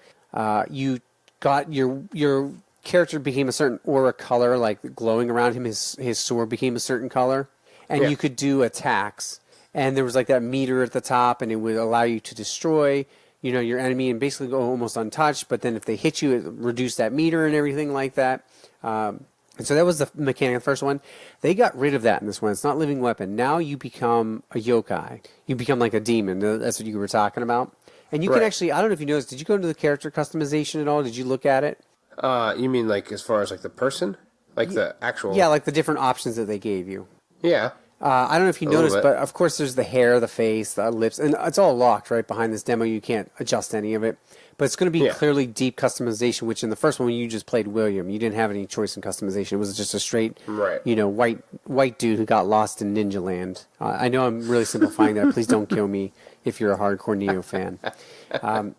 you got your character became a certain aura color, like glowing around him. His sword became a certain color. And you could do attacks. And there was like that meter at the top, and it would allow you to destroy your enemy and basically go almost untouched. But then if they hit you, it reduced that meter and everything like that. And so that was the mechanic of the first one. They got rid of that in this one. It's not Living Weapon. Now you become a yokai. You become like a demon. That's what you were talking about. And you can actually, I don't know if you noticed, did you go into the character customization at all? Did you look at it? You mean like as far as like the person? Like the actual... Yeah, like the different options that they gave you. Yeah. I don't know if you noticed, but of course there's the hair, the face, the lips, and it's all locked right behind this demo. You can't adjust any of it. But it's going to be clearly deep customization, which in the first one when you just played William, you didn't have any choice in customization. It was just a straight, white dude who got lost in Ninja Land. I know I'm really simplifying that. Please don't kill me if you're a hardcore Nioh fan.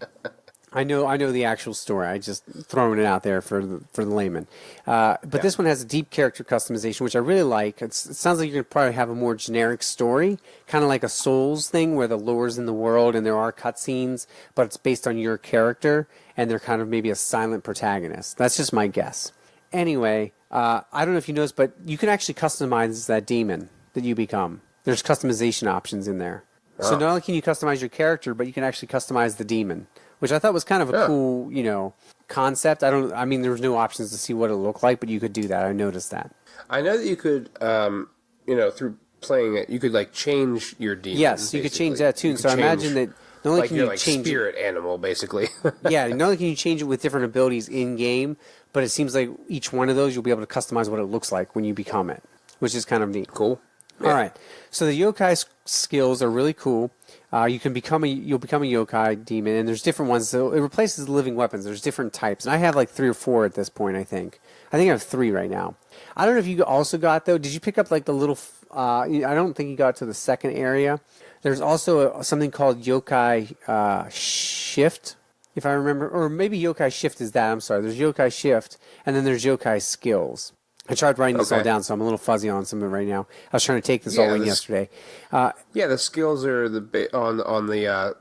I know the actual story. I just throwing it out there for the layman. But this one has a deep character customization, which I really like. It sounds like you're going to probably have a more generic story, kind of like a Souls thing where the lore's in the world and there are cutscenes, but it's based on your character and they're kind of maybe a silent protagonist. That's just my guess. Anyway, I don't know if you noticed, but you can actually customize that demon that you become. There's customization options in there. Oh. So not only can you customize your character, but you can actually customize the demon, which I thought was kind of a cool, concept. I mean, there was no options to see what it looked like, but you could do that. I noticed that. I know that you could, through playing it, you could like change your demon. Yes, basically. you could change that too. So I imagine that not only can you change spirit animal, basically. Yeah, not only can you change it with different abilities in game, but it seems like each one of those you'll be able to customize what it looks like when you become it, which is kind of neat. Cool. Yeah. All right. So the yokai skills are really cool. You'll become a yokai demon, and there's different ones. So it replaces the living weapons. There's different types, and I have like 3 or 4 at this point. I think I have 3 right now. I don't know if you also got though. Did you pick up like the little? I don't think you got to the second area. There's also something called yokai shift, if I remember, or maybe yokai shift is that. I'm sorry. There's yokai shift, and then there's yokai skills. I tried writing this all down, so I'm a little fuzzy on some of it right now. I was trying to take this all in yesterday. The skills are on the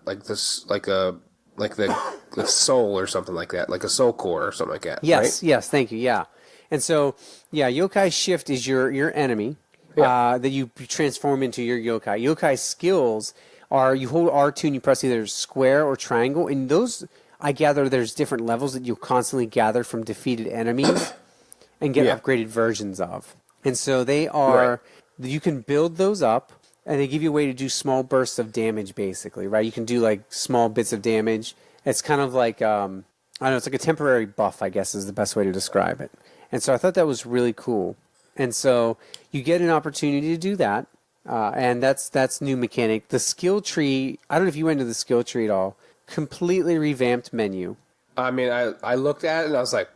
the soul or something like that, like a soul core or something like that. Yes, right? yes, thank you. Yeah, and so yokai shift is your enemy that you transform into your yokai. Yokai skills are you hold R2 and you press either square or triangle, and those I gather there's different levels that you'll constantly gather from defeated enemies. And get upgraded versions of. And so they are, you can build those up, and they give you a way to do small bursts of damage, basically, right? You can do, like, small bits of damage. It's kind of like, I don't know, it's like a temporary buff, I guess, is the best way to describe it. And so I thought that was really cool. And so you get an opportunity to do that, and that's new mechanic. The skill tree, I don't know if you went into the skill tree at all, completely revamped menu. I mean, I looked at it, and I was like,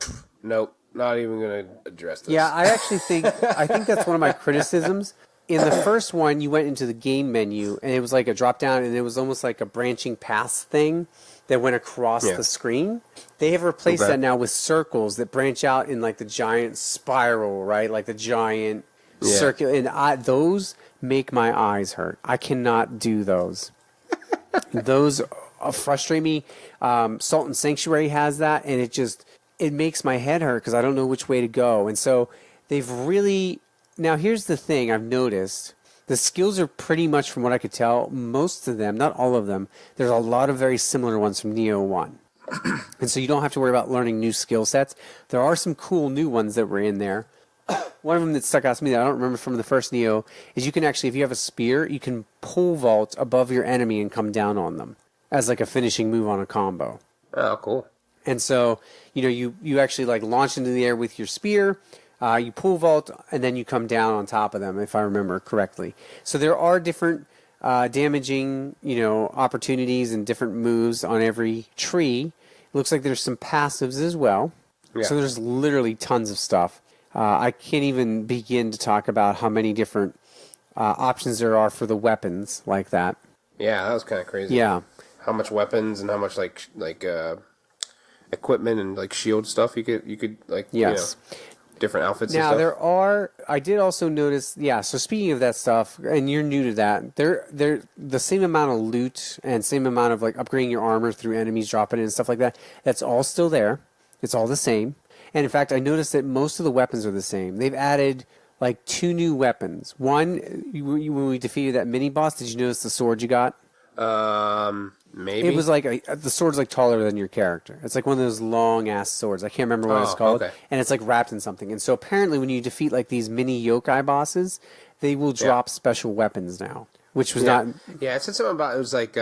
nope. Not even going to address this. Yeah, I think that's one of my criticisms. In the first one, you went into the game menu, and it was like a drop down, and it was almost like a branching paths thing that went across the screen. They have replaced that now with circles that branch out in like the giant spiral, right? Like the giant circle. And those make my eyes hurt. I cannot do those. Those frustrate me. Salt and Sanctuary has that, and it just it makes my head hurt because I don't know which way to go. And so they've really... Now, here's the thing I've noticed. The skills are pretty much, from what I could tell, most of them, not all of them, there's a lot of very similar ones from Nioh 1. And so you don't have to worry about learning new skill sets. There are some cool new ones that were in there. One of them that stuck out to me that I don't remember from the first Nioh is you can actually, if you have a spear, you can pole vault above your enemy and come down on them as like a finishing move on a combo. Oh, cool. And so, you actually like launch into the air with your spear, you pole vault, and then you come down on top of them, if I remember correctly. So there are different damaging, opportunities and different moves on every tree. It looks like there's some passives as well. Yeah. So there's literally tons of stuff. I can't even begin to talk about how many different options there are for the weapons like that. Yeah, that was kind of crazy. Yeah. How much weapons and how much like equipment and like shield stuff you could like yes. Different outfits now, and stuff. I did also notice, so speaking of that stuff, and you're new to that, they're the same amount of loot and same amount of like upgrading your armor through enemies dropping in and stuff like that, that's all still there. It's all the same. And in fact, I noticed that most of the weapons are the same. They've added like 2 new weapons. One, when we defeated that mini boss, did you notice the sword you got? Maybe. It was like the sword's like taller than your character. It's like one of those long ass swords. I can't remember what it's called. Okay. And it's like wrapped in something. And so apparently when you defeat like these mini yokai bosses, they will drop special weapons now, which was not. Yeah, it said something about it was like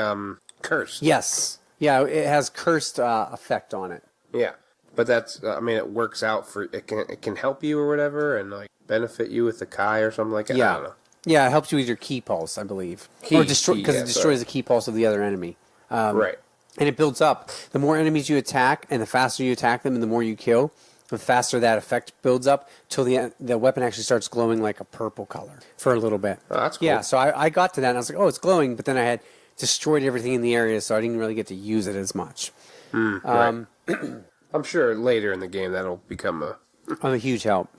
cursed. Yes. Yeah, it has cursed effect on it. Yeah. But that's it works out for it can help you or whatever and like benefit you with the Kai or something like that. Yeah. I don't know. Yeah, it helps you with your key pulse, I believe. Or destroy because it destroys the key pulse of the other enemy. Right. And it builds up. The more enemies you attack, and the faster you attack them, and the more you kill, the faster that effect builds up till the weapon actually starts glowing like a purple color for a little bit. Oh, that's cool. Yeah, so I got to that, and I was like, oh, it's glowing, but then I had destroyed everything in the area, so I didn't really get to use it as much. Right. I'm sure later in the game that'll become a huge help.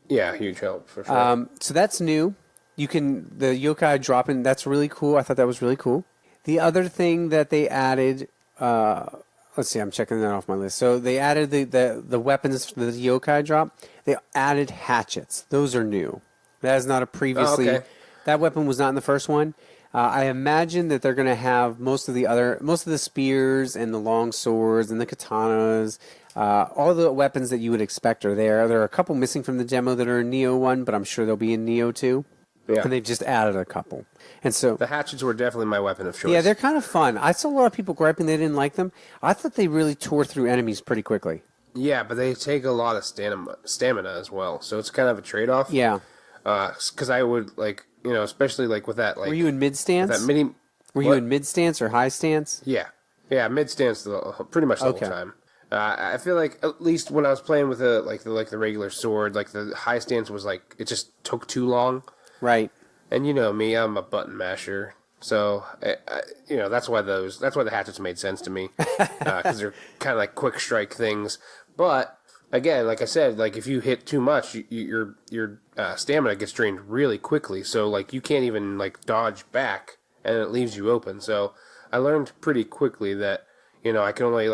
Huge help for sure. So that's new. The yokai dropping, that's really cool. I thought that was really cool. The other thing that they added, let's see, I'm checking that off my list. So they added the weapons for the yokai drop. They added hatchets. Those are new. That is not a previously. Oh, okay. That weapon was not in the first one. I imagine that they're going to have most of the spears and the long swords and the katanas. All the weapons that you would expect are there. There are a couple missing from the demo that are in Nioh 1, but I'm sure they'll be in Nioh 2. Yeah. And they've just added a couple. And so the hatchets were definitely my weapon of choice. Yeah, they're kind of fun. I saw a lot of people griping they didn't like them. I thought they really tore through enemies pretty quickly. Yeah, but they take a lot of stamina as well. So it's kind of a trade-off. Yeah. Because I would, especially with that, Were you in mid-stance? That mini... Were you in mid-stance or high stance? Yeah. Yeah, mid-stance pretty much the whole time. I feel like at least when I was playing with the regular sword, the high stance was it just took too long. Right. And you know me, I'm a button masher, so that's why the hatchets made sense to me because they're kind of like quick strike things. But again, like I said, if you hit too much, your stamina gets drained really quickly. So you can't even dodge back, and it leaves you open. So I learned pretty quickly that I can only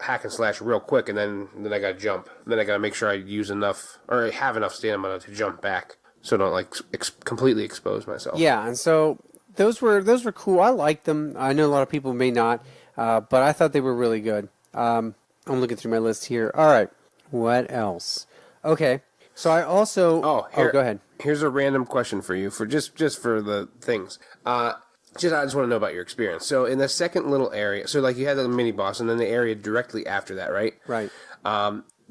hack and slash real quick, and then I gotta jump. Then I gotta make sure I use enough or have enough stamina to jump back. So don't completely expose myself. Yeah, and so those were cool. I liked them. I know a lot of people may not, but I thought they were really good. I'm looking through my list here. All right, what else? Okay, so I also. Go ahead. Here's a random question for you for just for the things. I just want to know about your experience. So in the second little area, so you had the mini boss, and then the area directly after that, right? Right.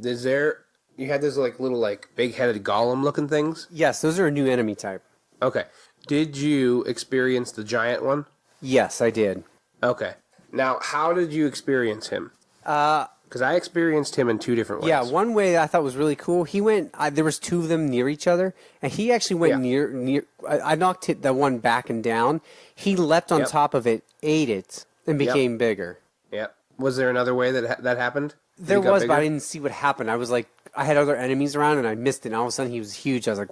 Is there? You had those little big-headed golem-looking things? Yes, those are a new enemy type. Okay. Did you experience the giant one? Yes, I did. Okay. Now, how did you experience him? Because I experienced him in 2 different ways. Yeah, one way I thought was really cool. He went. There was 2 of them near each other, and he actually went near. I knocked the one back and down. He leapt on top of it, ate it, and became bigger. Yep. Was there another way that happened? There was, but I didn't see what happened. I was I had other enemies around, and I missed it. And all of a sudden, he was huge. I was like,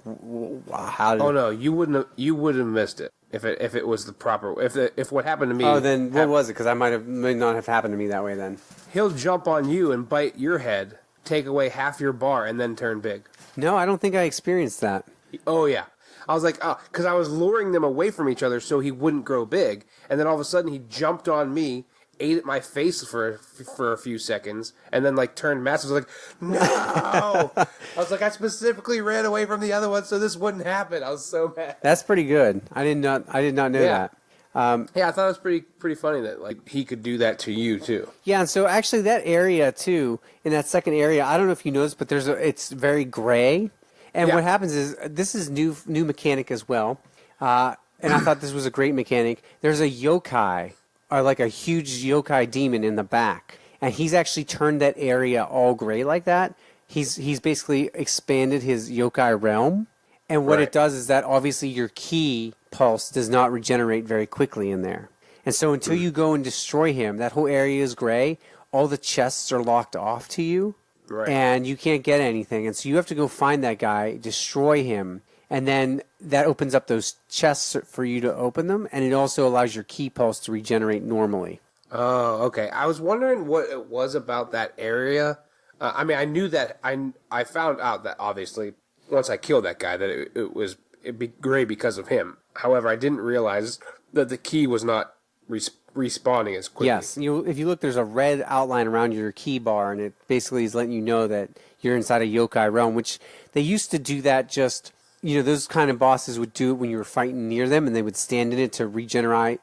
"How did?" Oh no, you wouldn't have missed it if it was the proper. If what happened to me. Oh, then what was it? Because may not have happened to me that way. Then he'll jump on you and bite your head, take away half your bar and then turn big. No, I don't think I experienced that. Oh, yeah. I was like, oh, because I was luring them away from each other so he wouldn't grow big. And then all of a sudden he jumped on me, ate at my face for a few seconds, and then like turned massive. I was like, no! I was like, I specifically ran away from the other one so this wouldn't happen. I was so mad. That's pretty good. I did not know that. Yeah, I thought it was pretty funny that like he could do that to you too. Yeah, and so actually that area too, in that second area, I don't know if you noticed, but it's very gray. And what happens is, this is new mechanic as well, and I thought this was a great mechanic. There's a yokai, or like a huge yokai demon in the back, and he's actually turned that area all gray like that. He's basically expanded his yokai realm, and what it does is that obviously your ki pulse does not regenerate very quickly in there. And so until you go and destroy him, that whole area is gray, all the chests are locked off to you. Right. And you can't get anything. And so you have to go find that guy, destroy him, and then that opens up those chests for you to open them, and it also allows your ki pulse to regenerate normally. Oh, okay. I was wondering what it was about that area. I mean, I knew that I found out that obviously once I killed that guy that it'd be gray because of him. However, I didn't realize that the ki was not respawning as quickly. Yes, if you look, there's a red outline around your key bar, and it basically is letting you know that you're inside a yokai realm, which they used to do that just, those kind of bosses would do it when you were fighting near them, and they would stand in it to regenerate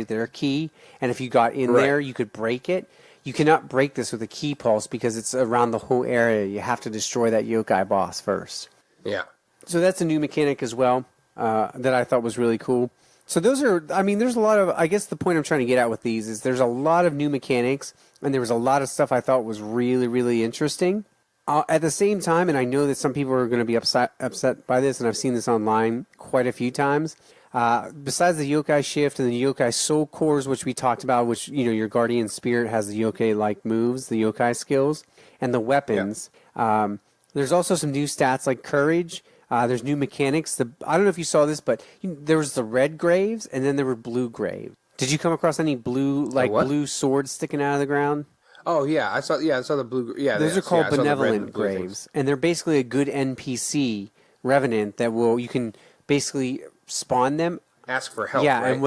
their ki, and if you got in there, you could break it. You cannot break this with a ki pulse because it's around the whole area. You have to destroy that yokai boss first. Yeah. So that's a new mechanic as well that I thought was really cool. So those are, there's a lot of, I guess the point I'm trying to get at with these is there's a lot of new mechanics, and there was a lot of stuff I thought was really, really interesting. At the same time, and I know that some people are going to be upset by this, and I've seen this online quite a few times, besides the yokai shift and the yokai soul cores, which we talked about, which, your guardian spirit has the yokai-like moves, the yokai skills, and the weapons. Yeah. There's also some new stats like courage. There's new mechanics. I don't know if you saw this, but there was the red graves, and then there were blue graves. Did you come across any blue swords sticking out of the ground? Oh yeah, I saw the blue. Yeah, those are called benevolent graves, and they're basically a good NPC revenant that you can basically spawn them. Ask for help. Yeah, right? and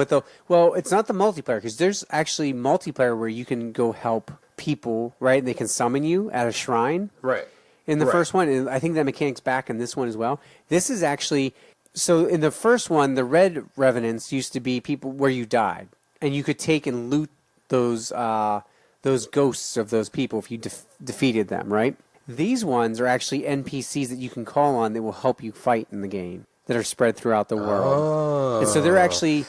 it's not the multiplayer, because there's actually multiplayer where you can go help people, right? And they can summon you at a shrine. Right. In the first one, and I think that mechanic's back in this one as well. This is actually, so in the first one, the red revenants used to be people where you died, and you could take and loot those ghosts of those people if you defeated them, right? These ones are actually NPCs that you can call on that will help you fight in the game, that are spread throughout the world. Oh. And so they're actually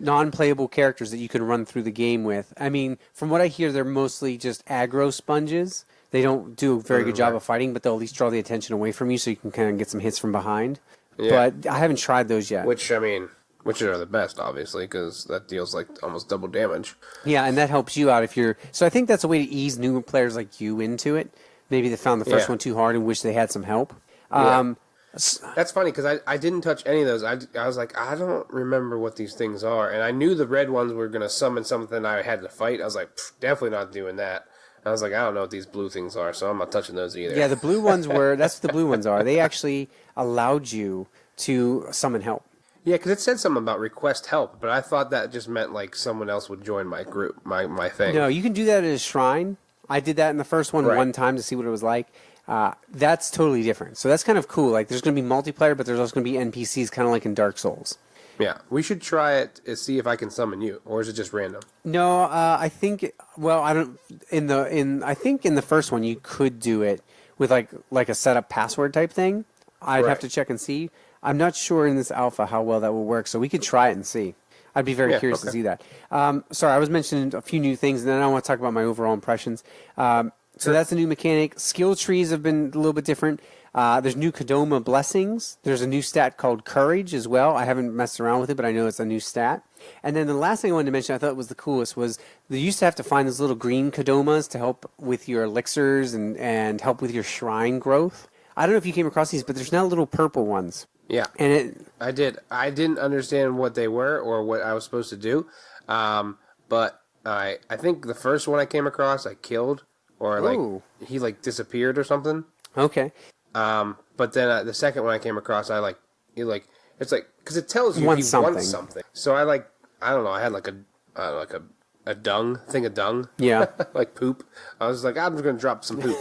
non-playable characters that you can run through the game with. I mean, from what I hear, they're mostly just aggro sponges. They don't do a very good job of fighting, but they'll at least draw the attention away from you so you can kind of get some hits from behind. Yeah. But I haven't tried those yet. Which are the best, obviously, because that deals like almost double damage. Yeah, and that helps you out if you're... So I think that's a way to ease new players like you into it. Maybe they found the first one too hard and wish they had some help. That's funny, because I didn't touch any of those. I was like, I don't remember what these things are. And I knew the red ones were going to summon something I had to fight. I was like, definitely not doing that. I was like, I don't know what these blue things are, so I'm not touching those either. Yeah, the blue ones that's what the blue ones are. They actually allowed you to summon help. Yeah, because it said something about request help, but I thought that just meant like someone else would join my group, my thing. No, you can do that at a shrine. I did that in the first one one time to see what it was like. That's totally different. So that's kind of cool. Like, there's going to be multiplayer, but there's also going to be NPCs, kind of like in Dark Souls. Yeah, we should try it to see if I can summon you, or is it just random? No, I think. Well, I don't. I think in the first one you could do it with like a setup password type thing. I'd have to check and see. I'm not sure in this alpha how well that will work, so we could try it and see. I'd be very curious to see that. Sorry, I was mentioning a few new things, and then I want to talk about my overall impressions. So that's a new mechanic. Skill trees have been a little bit different. There's new Kodama blessings. There's a new stat called courage as well. I haven't messed around with it, but I know it's a new stat. And then the last thing I wanted to mention I thought was the coolest was they used to have to find those little green Kodamas to help with your elixirs and help with your shrine growth. I don't know if you came across these, but there's now little purple ones. Yeah, and I did. I didn't understand what they were or what I was supposed to do, but I think the first one I came across I killed, or like Ooh. he like disappeared or something. Okay. But then the second one I came across, it's like because it tells you Wants he wants something. So I don't know, I had like a dung thing of dung, Yeah. like poop. I was like, I'm just gonna drop some poop,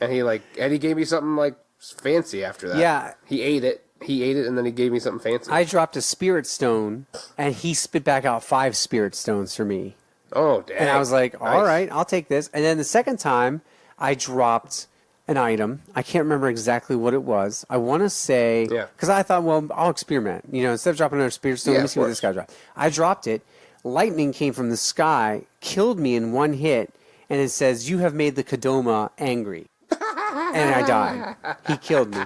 and he gave me something like fancy after that. Yeah. He ate it, and then he gave me something fancy. I dropped a spirit stone, and he spit back out 5 spirit stones for me. Oh, dang. And I was like, all Nice. right, I'll take this. And then the second time, I dropped an item. I can't remember exactly what it was. I want to say, because I thought, well, I'll experiment. Instead of dropping another spirit stone, let me see what this guy dropped. I dropped it. Lightning came from the sky, killed me in one hit, and it says, you have made the Kodama angry. And I died. He killed me.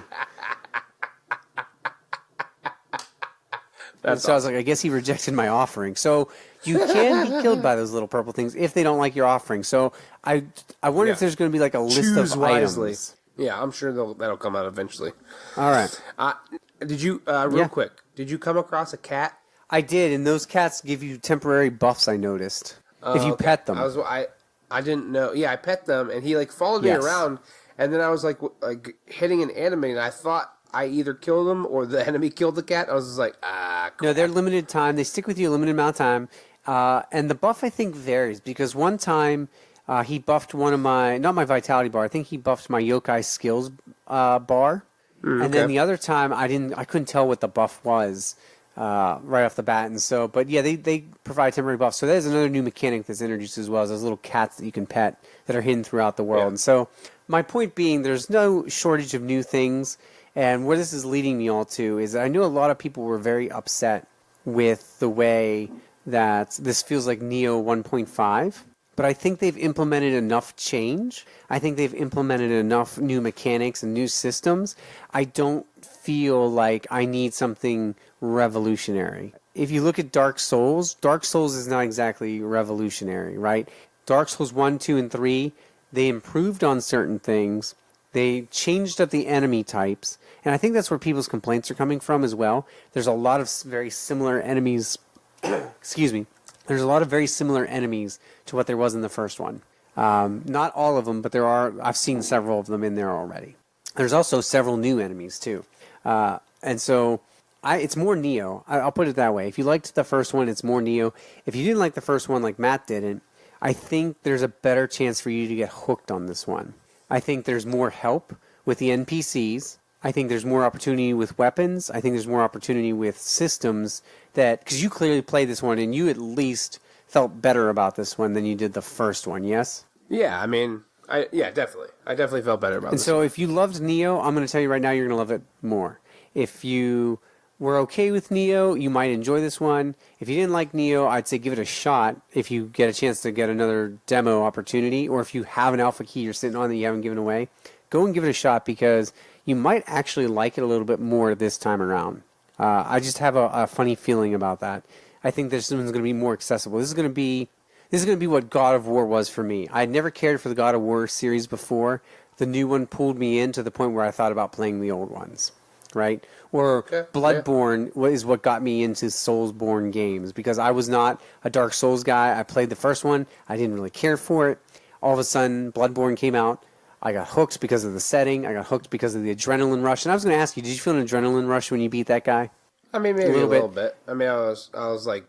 So I was like, I guess he rejected my offering. So you can be killed by those little purple things if they don't like your offering. So I wonder if there's going to be like a list Choose of wisely. items. Yeah, I'm sure that'll come out eventually. All right. Did you real quick? Did you come across a cat? I did, and those cats give you temporary buffs. I noticed if you pet them. I didn't know. Yeah, I pet them, and he like followed me around, and then I was like hitting an enemy, and I thought I either killed him or the enemy killed the cat. I was just like, crap. No, they're limited time. They stick with you a limited amount of time, and the buff I think varies because one time he buffed one of not my vitality bar. I think he buffed my yokai skills bar, and then the other time I couldn't tell what the buff was. Right off the bat, and so, but yeah, they provide temporary buffs. So there's another new mechanic that's introduced as well as those little cats that you can pet that are hidden throughout the world. And so, my point being, there's no shortage of new things, and where this is leading me all to is I know a lot of people were very upset with the way that this feels like Nioh 1.5. But I think they've implemented enough change. I think they've implemented enough new mechanics and new systems. I don't feel like I need something revolutionary. If you look at Dark Souls is not exactly revolutionary, right? Dark Souls 1, 2, and 3, they improved on certain things. They changed up the enemy types. And I think that's where people's complaints are coming from as well. There's a lot of very similar enemies. Excuse me. There's a lot of very similar enemies to what there was in the first one. Not all of them, but I've seen several of them in there already. There's also several new enemies too. And so it's more Nioh. I'll put it that way. If you liked the first one, it's more Nioh. If you didn't like the first one like Matt didn't, I think there's a better chance for you to get hooked on this one. I think there's more help with the NPCs. I think there's more opportunity with weapons. I think there's more opportunity with systems because you clearly played this one and you at least felt better about this one than you did the first one, yes? Yeah, I mean, definitely. I definitely felt better about this. And so if you loved Nioh, I'm going to tell you right now you're going to love it more. If you were okay with Nioh, you might enjoy this one. If you didn't like Nioh, I'd say give it a shot if you get a chance to get another demo opportunity, or if you have an alpha key you're sitting on that you haven't given away, go and give it a shot because you might actually like it a little bit more this time around. I just have a funny feeling about that. I think this one's going to be more accessible. This is going to be what God of War was for me. I had never cared for the God of War series before. The new one pulled me in to the point where I thought about playing the old ones, right? Or Bloodborne is what got me into Soulsborne games because I was not a Dark Souls guy. I played the first one. I didn't really care for it. All of a sudden, Bloodborne came out. I got hooked because of the setting. I got hooked because of the adrenaline rush. And I was going to ask you, did you feel an adrenaline rush when you beat that guy? I mean, maybe a little bit. I mean, I was like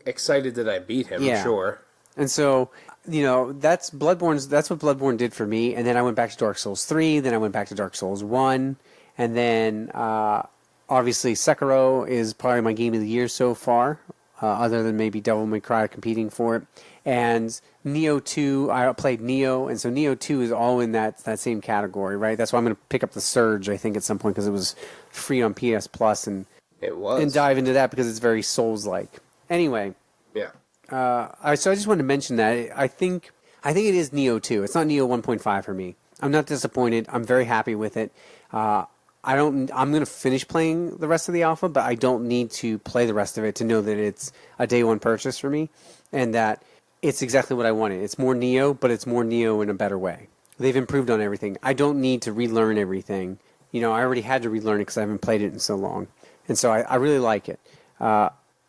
excited that I beat him. Yeah. Sure. And so, that's what Bloodborne did for me. And then I went back to Dark Souls 3. Then I went back to Dark Souls 1. And then, obviously, Sekiro is probably my game of the year so far, other than maybe Devil May Cry competing for it. And Nioh 2, I played Nioh, and so Nioh 2 is all in that same category, right? That's why I'm going to pick up the Surge, I think, at some point, because it was free on PS Plus, and dive into that because it's very Souls-like. Anyway. Yeah. So I just wanted to mention that. I think it is Nioh 2. It's not Nioh 1.5 for me. I'm not disappointed. I'm very happy with it. I'm going to finish playing the rest of the alpha, but I don't need to play the rest of it to know that it's a day one purchase for me, and that it's exactly what I wanted. It's more Nioh, but it's more Nioh in a better way. They've improved on everything. I don't need to relearn everything. I already had to relearn it because I haven't played it in so long. And so I really like it.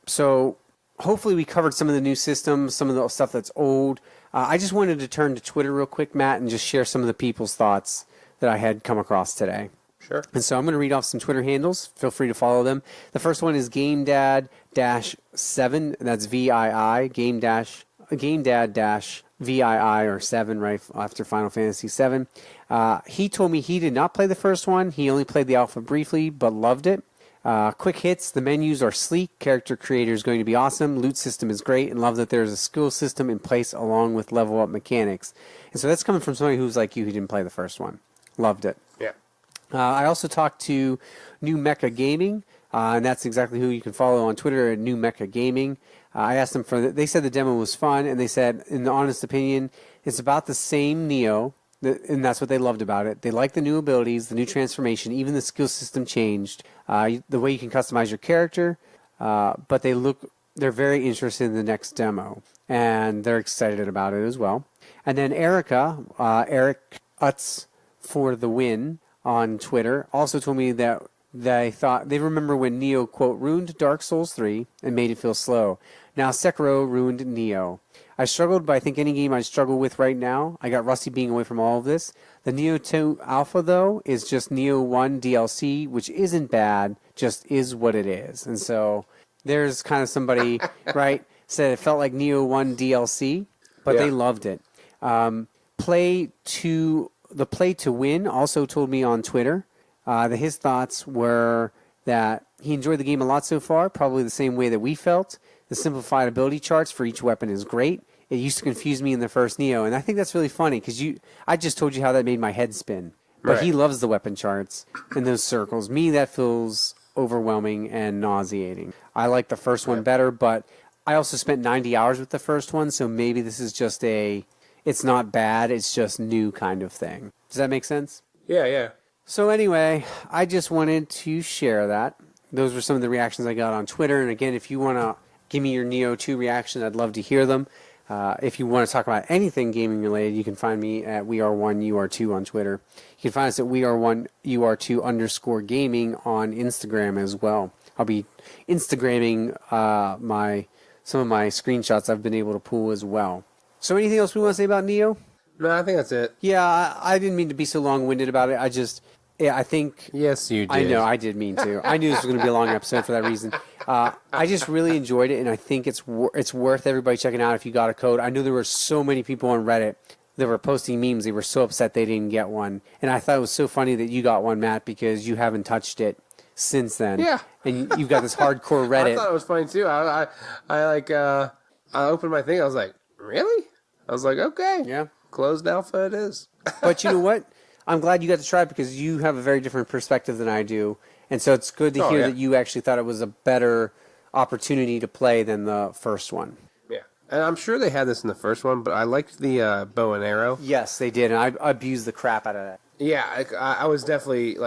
So hopefully we covered some of the new systems, some of the stuff that's old. I just wanted to turn to Twitter real quick, Matt, and just share some of the people's thoughts that I had come across today. Sure. And so I'm going to read off some Twitter handles. Feel free to follow them. The first one is GameDad-7. That's VII. GameDad-VII or 7 right after Final Fantasy 7. He told me he did not play the first one. He only played the alpha briefly, but loved it. Quick hits. The menus are sleek. Character creator is going to be awesome. Loot system is great, and love that there's a skill system in place along with level up mechanics. And so that's coming from somebody who's like you who didn't play the first one. Loved it. Yeah. I also talked to New Mecha Gaming, and that's exactly who you can follow on Twitter at New Mecha Gaming. I asked them they said the demo was fun, and they said, in the honest opinion, it's about the same Nioh, and that's what they loved about it. They like the new abilities, the new transformation, even the skill system changed, the way you can customize your character, but they're very interested in the next demo, and they're excited about it as well. And then Erica, Eric Utz for the win on Twitter, also told me that they remember when Nioh, quote, ruined Dark Souls 3 and made it feel slow. Now Sekiro ruined Nioh. I struggled, but I think any game I struggle with right now, I got rusty being away from all of this. The Nioh 2 Alpha, though, is just Nioh 1 DLC, which isn't bad, just is what it is. And so there's kind of somebody, right, said it felt like Nioh 1 DLC, but they loved it. The Play to Win also told me on Twitter that his thoughts were that he enjoyed the game a lot so far, probably the same way that we felt. The simplified ability charts for each weapon is great. It used to confuse me in the first Nioh, and I think that's really funny because I just told you how that made my head spin. But Right. he loves the weapon charts and those circles. Me, that feels overwhelming and nauseating. I like the first one better, but I also spent 90 hours with the first one, so maybe this is just it's not bad, it's just new kind of thing. Does that make sense? Yeah. So anyway, I just wanted to share that. Those were some of the reactions I got on Twitter. And again, if you want to give me your Nioh 2 reaction, I'd love to hear them. If you want to talk about anything gaming related, you can find me at WeAre1UR2 on Twitter. You can find us at WeAre1UR2_gaming on Instagram as well. I'll be Instagramming some of my screenshots I've been able to pull as well. So anything else we want to say about Nioh? No, I think that's it. Yeah, I didn't mean to be so long-winded about it. I think... Yes, you did. I know, I did mean to. I knew this was going to be a long episode for that reason. I just really enjoyed it, and I think it's worth everybody checking out if you got a code. I know there were so many people on Reddit that were posting memes. They were so upset they didn't get one. And I thought it was so funny that you got one, Matt, because you haven't touched it since then. Yeah. And you've got this hardcore Reddit. I thought it was funny, too. I opened my thing. I was like, really? I was like, okay. Yeah. Closed alpha it is. But you know what? I'm glad you got to try it because you have a very different perspective than I do. And so it's good to hear that you actually thought it was a better opportunity to play than the first one. Yeah. And I'm sure they had this in the first one, but I liked the bow and arrow. Yes, they did. And I abused the crap out of that. Yeah, I was definitely,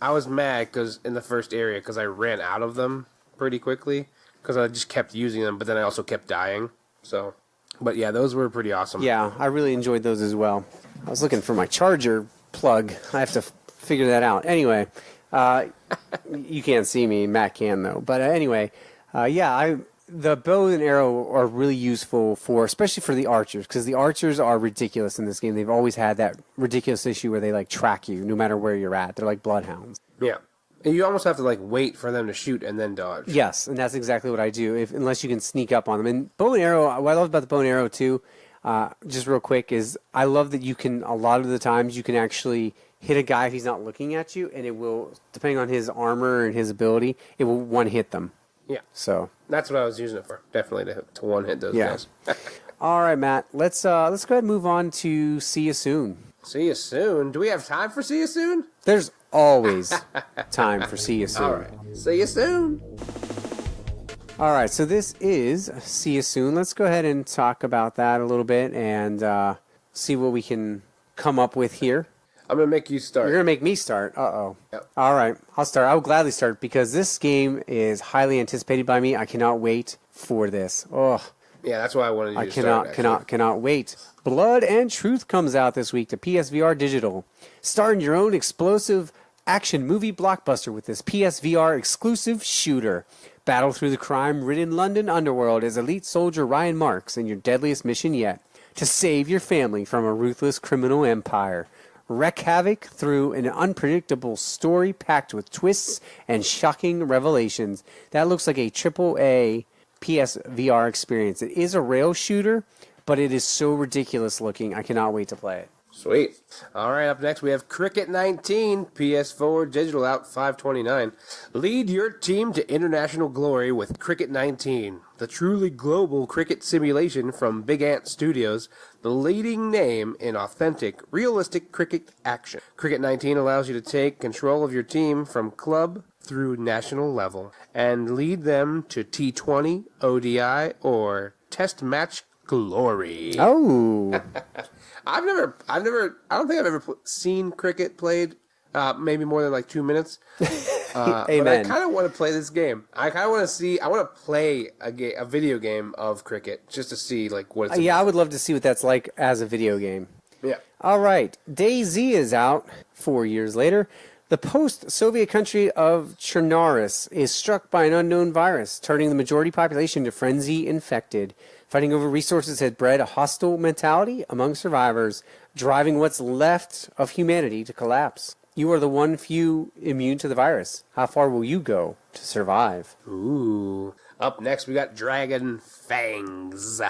I was mad in the first area because I ran out of them pretty quickly because I just kept using them, but then I also kept dying. So, but yeah, those were pretty awesome. Yeah, I really enjoyed those as well. I was looking for my charger plug. I have to figure that out. Anyway, you can't see me. Matt can, though. But anyway, the bow and arrow are really useful especially for the archers, because the archers are ridiculous in this game. They've always had that ridiculous issue where they track you no matter where you're at. They're like bloodhounds. Yeah. And you almost have to wait for them to shoot and then dodge. Yes, and that's exactly what I do, unless you can sneak up on them. And bow and arrow, what I love about the bow and arrow too, just real quick, is I love that a lot of the times you can actually hit a guy if he's not looking at you, and it will, depending on his armor and his ability, it will one-hit them. Yeah. So that's what I was using it for. Definitely to one-hit those guys. All right, Matt. Let's go ahead and move on to See You Soon. See you soon. Do we have time for see you soon? There's always time for See You Soon. All right. See you soon. All right, so this is See You Soon. Let's go ahead and talk about that a little bit and see what we can come up with here. I'm going to make you start. You're going to make me start. Uh-oh. Yep. All right, I'll start. I will gladly start because this game is highly anticipated by me. I cannot wait for this. Oh, Yeah, that's why I wanted you to start. I cannot wait. Blood and Truth comes out this week to PSVR Digital. Star in your own explosive action movie blockbuster with this PSVR exclusive shooter. Battle through the crime-ridden London underworld as elite soldier Ryan Marks in your deadliest mission yet, to save your family from a ruthless criminal empire. Wreak havoc through an unpredictable story packed with twists and shocking revelations. That looks like a AAA PSVR experience. It is a rail shooter, but it is so ridiculous looking. I cannot wait to play it. Sweet. All right, up next we have Cricket 19, PS4 digital out 529. Lead your team to international glory with Cricket 19, the truly global cricket simulation from Big Ant Studios, the leading name in authentic, realistic cricket action. Cricket 19 allows you to take control of your team from club through national level and lead them to T20, ODI, or Test match glory. Oh. I don't think I've ever seen cricket played, maybe more than like 2 minutes. Amen. But I kind of want to play this game. I want to play a video game of cricket just to see like what it's Yeah, I would love to see what that's like as a video game. Yeah. All right. DayZ is out 4 years later. The post-Soviet country of Chernobyl is struck by an unknown virus, turning the majority population to frenzy infected. Fighting over resources has bred a hostile mentality among survivors, driving what's left of humanity to collapse. You are the one few immune to the virus. How far will you go to survive? Ooh. Up next, we got Dragon Fangs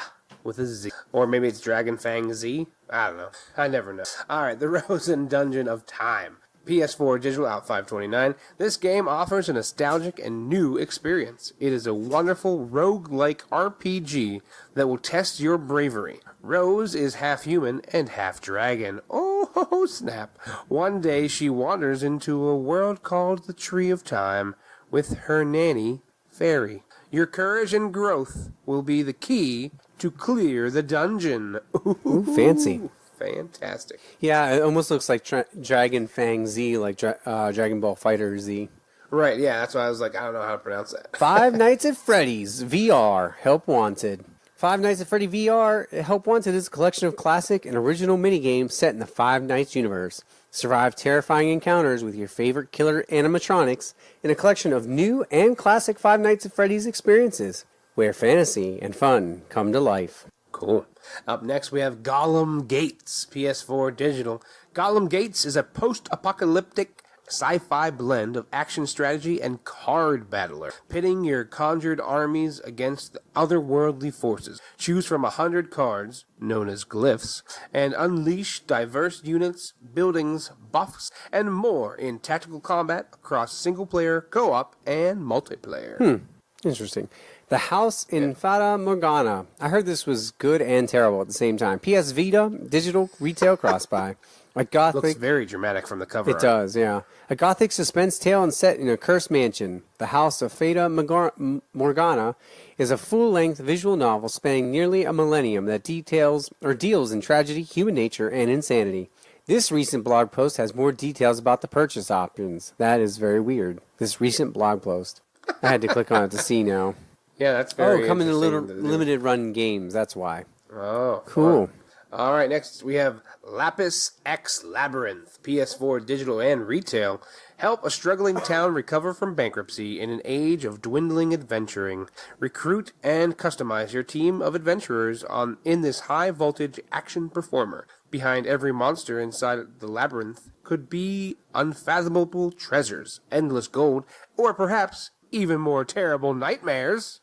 with a Z. Or maybe it's Dragon Fang Z? I don't know. I never know. All right, The Rosen Dungeon of Time. PS4 digital out 529. This game offers a nostalgic and new experience. It is a wonderful roguelike RPG that will test your bravery. Rose is half human and half dragon. Oh, snap. One day she wanders into a world called the Tree of Time with her nanny, Fairy. Your courage and growth will be the key to clear the dungeon. Ooh, fancy. Fantastic. Yeah, it almost looks like Dragon Fang Z, like Dragon Ball Fighter Z. Right, yeah, that's why I was like, I don't know how to pronounce that. Five Nights at Freddy's VR, Help Wanted. Five Nights at Freddy VR, Help Wanted is a collection of classic and original minigames set in the Five Nights universe. Survive terrifying encounters with your favorite killer animatronics in a collection of new and classic Five Nights at Freddy's experiences, where fantasy and fun come to life. Cool. Up next, we have Gollum Gates, PS4 digital. Gollum Gates is a post-apocalyptic sci-fi blend of action strategy and card battler, pitting your conjured armies against otherworldly forces. Choose from 100 cards, known as glyphs, and unleash diverse units, buildings, buffs, and more in tactical combat across single-player, co-op, and multiplayer. Interesting. The House in Fata Morgana. I heard this was good and terrible at the same time. PS Vita, digital, retail, cross-buy. A gothic... Looks very dramatic from the cover It art. does, yeah. A gothic suspense tale and set in a cursed mansion. The House of Fata Morgana is a full-length visual novel spanning nearly a millennium that deals in tragedy, human nature, and insanity. This recent blog post has more details about the purchase options. That is very weird. This recent blog post. I had to click on it to see now. Yeah, that's very come in the interesting limited run games. That's why. Oh, Cool. fun. All right, next we have Lapis X Labyrinth, PS4 digital and retail. Help a struggling town recover from bankruptcy in an age of dwindling adventuring. Recruit and customize your team of adventurers in this high-voltage action performer. Behind every monster inside the labyrinth could be unfathomable treasures, endless gold, or perhaps even more terrible nightmares.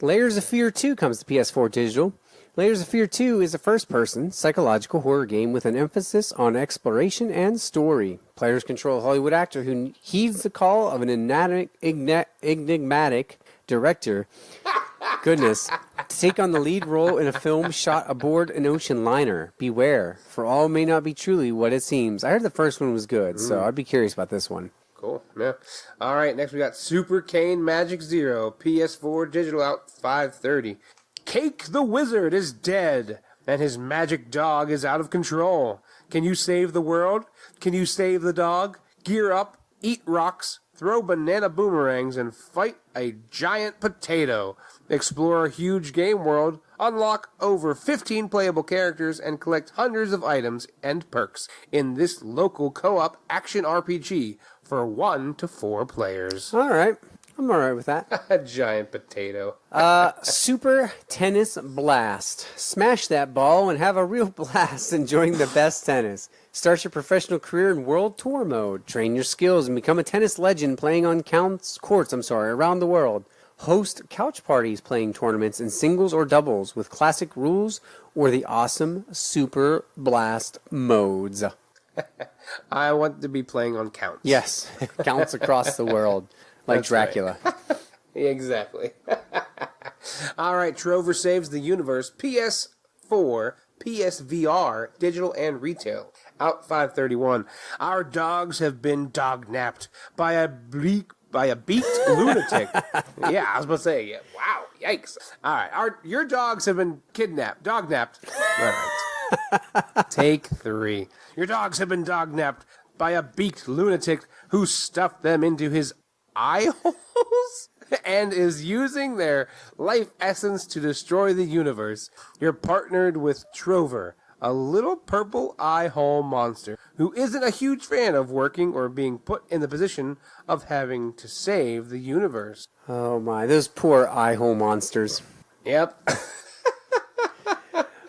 Layers of Fear 2 comes to PS4 digital. Layers of Fear 2 is a first-person, psychological horror game with an emphasis on exploration and story. Players control a Hollywood actor who heeds the call of an enigmatic director, to take on the lead role in a film shot aboard an ocean liner. Beware, for all may not be truly what it seems. I heard the first one was good, so I'd be curious about this one. Cool, yeah. All right, next we got Super Kane Magic Zero, PS4 digital out 530. Cake the Wizard is dead, and his magic dog is out of control. Can you save the world? Can you save the dog? Gear up, eat rocks, throw banana boomerangs, and fight a giant potato. Explore a huge game world, unlock over 15 playable characters, and collect hundreds of items and perks in this local co-op action RPG for 1 to 4 players. All right. I'm all right with that. A giant potato. Super Tennis Blast. Smash that ball and have a real blast enjoying the best tennis. Start your professional career in World Tour mode. Train your skills and become a tennis legend playing on courts around the world. Host couch parties playing tournaments in singles or doubles with classic rules or the awesome Super Blast modes. I want to be playing on counts. Yes, counts across the world. Like that's Dracula. Right. Exactly. All right, Trover Saves the Universe, PS4, PSVR, digital and retail. Out 5/31. Our dogs have been dog-napped by a beaked lunatic. Yeah, I was about to say, yeah, wow, yikes. All right, your dogs have been dog-napped. All right. Take 3. Your dogs have been dog-napped by a beaked lunatic who stuffed them into his eye holes and is using their life essence to destroy the universe. You're partnered with Trover, a little purple eye hole monster who isn't a huge fan of working or being put in the position of having to save the universe. Oh my, those poor eye hole monsters. Yep.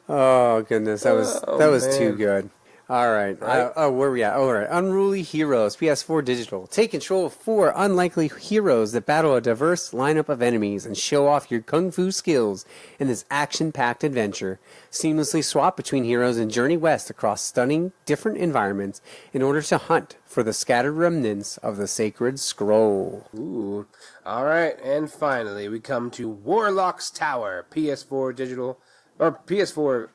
Oh goodness, that was too good. All right. Right? Where are we at? All right. Unruly Heroes, PS4 Digital. Take control of 4 unlikely heroes that battle a diverse lineup of enemies and show off your kung fu skills in this action-packed adventure. Seamlessly swap between heroes and journey west across stunning, different environments in order to hunt for the scattered remnants of the sacred scroll. Ooh. All right. And finally, we come to Warlock's Tower, PS4 Digital, or PS4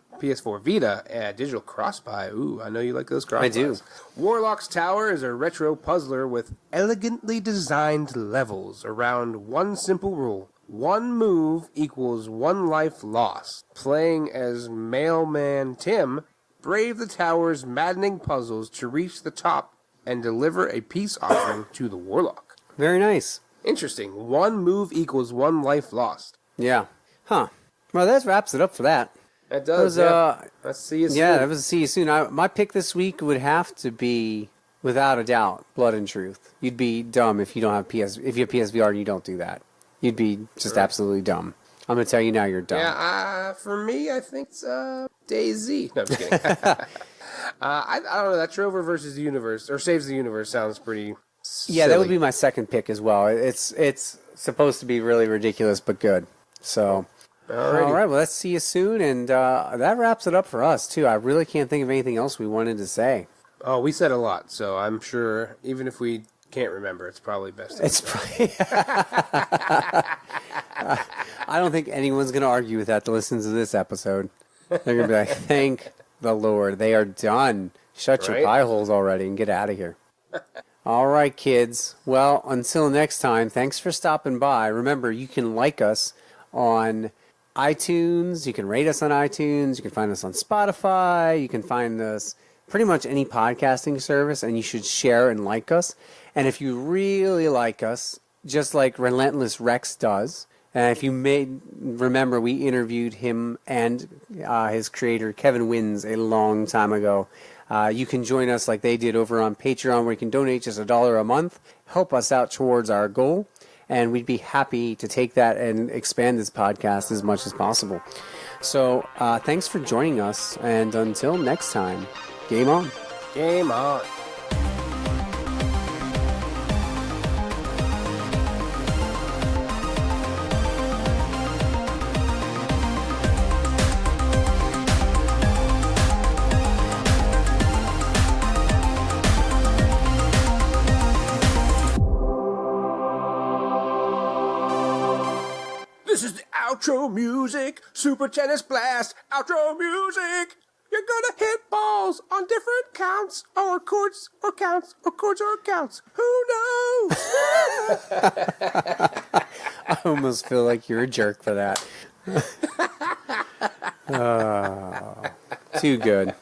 Vita, digital cross-buy. Ooh, I know you like those cross-buys. I do. Warlock's Tower is a retro puzzler with elegantly designed levels around one simple rule. 1 move equals 1 life lost. Playing as Mailman Tim, brave the tower's maddening puzzles to reach the top and deliver a peace offering to the Warlock. Very nice. Interesting. 1 move equals 1 life lost. Yeah. Huh. Well, that wraps it up for that. It does, yeah. Let's see you soon. Yeah, that was a see you soon. My pick this week would have to be, without a doubt, Blood and Truth. You'd be dumb if you don't have if you have PSVR and you don't do that. You'd be just absolutely dumb. I'm going to tell you now you're dumb. Yeah, for me, I think it's DayZ. No, I'm just kidding. I don't know. That Trover versus the Universe, or Saves the Universe, sounds pretty silly. Yeah, that would be my second pick as well. It's supposed to be really ridiculous, but good. So... Alrighty. All right, well, let's see you soon, and that wraps it up for us, too. I really can't think of anything else we wanted to say. Oh, we said a lot, so I'm sure, even if we can't remember, it's probably best. It's probably... I don't think anyone's going to argue with that that listens to this episode. They're going to be like, thank the Lord, they are done. Shut your pie holes already and get out of here. All right, kids. Well, until next time, thanks for stopping by. Remember, you can like us on iTunes, you can rate us on iTunes, you can find us on Spotify, you can find us pretty much any podcasting service, and you should share and like us. And if you really like us, just like Relentless Rex does, and if you may remember, we interviewed him and his creator, Kevin Wins, a long time ago. You can join us like they did over on Patreon, where you can donate just $1 a month, help us out towards our goal. And we'd be happy to take that and expand this podcast as much as possible. So thanks for joining us. And until next time, game on. Game on. This is the outro music, Super Tennis Blast, outro music. You're gonna hit balls on different counts, or courts, or counts, or courts, or counts. Who knows? I almost feel like you're a jerk for that. Too good.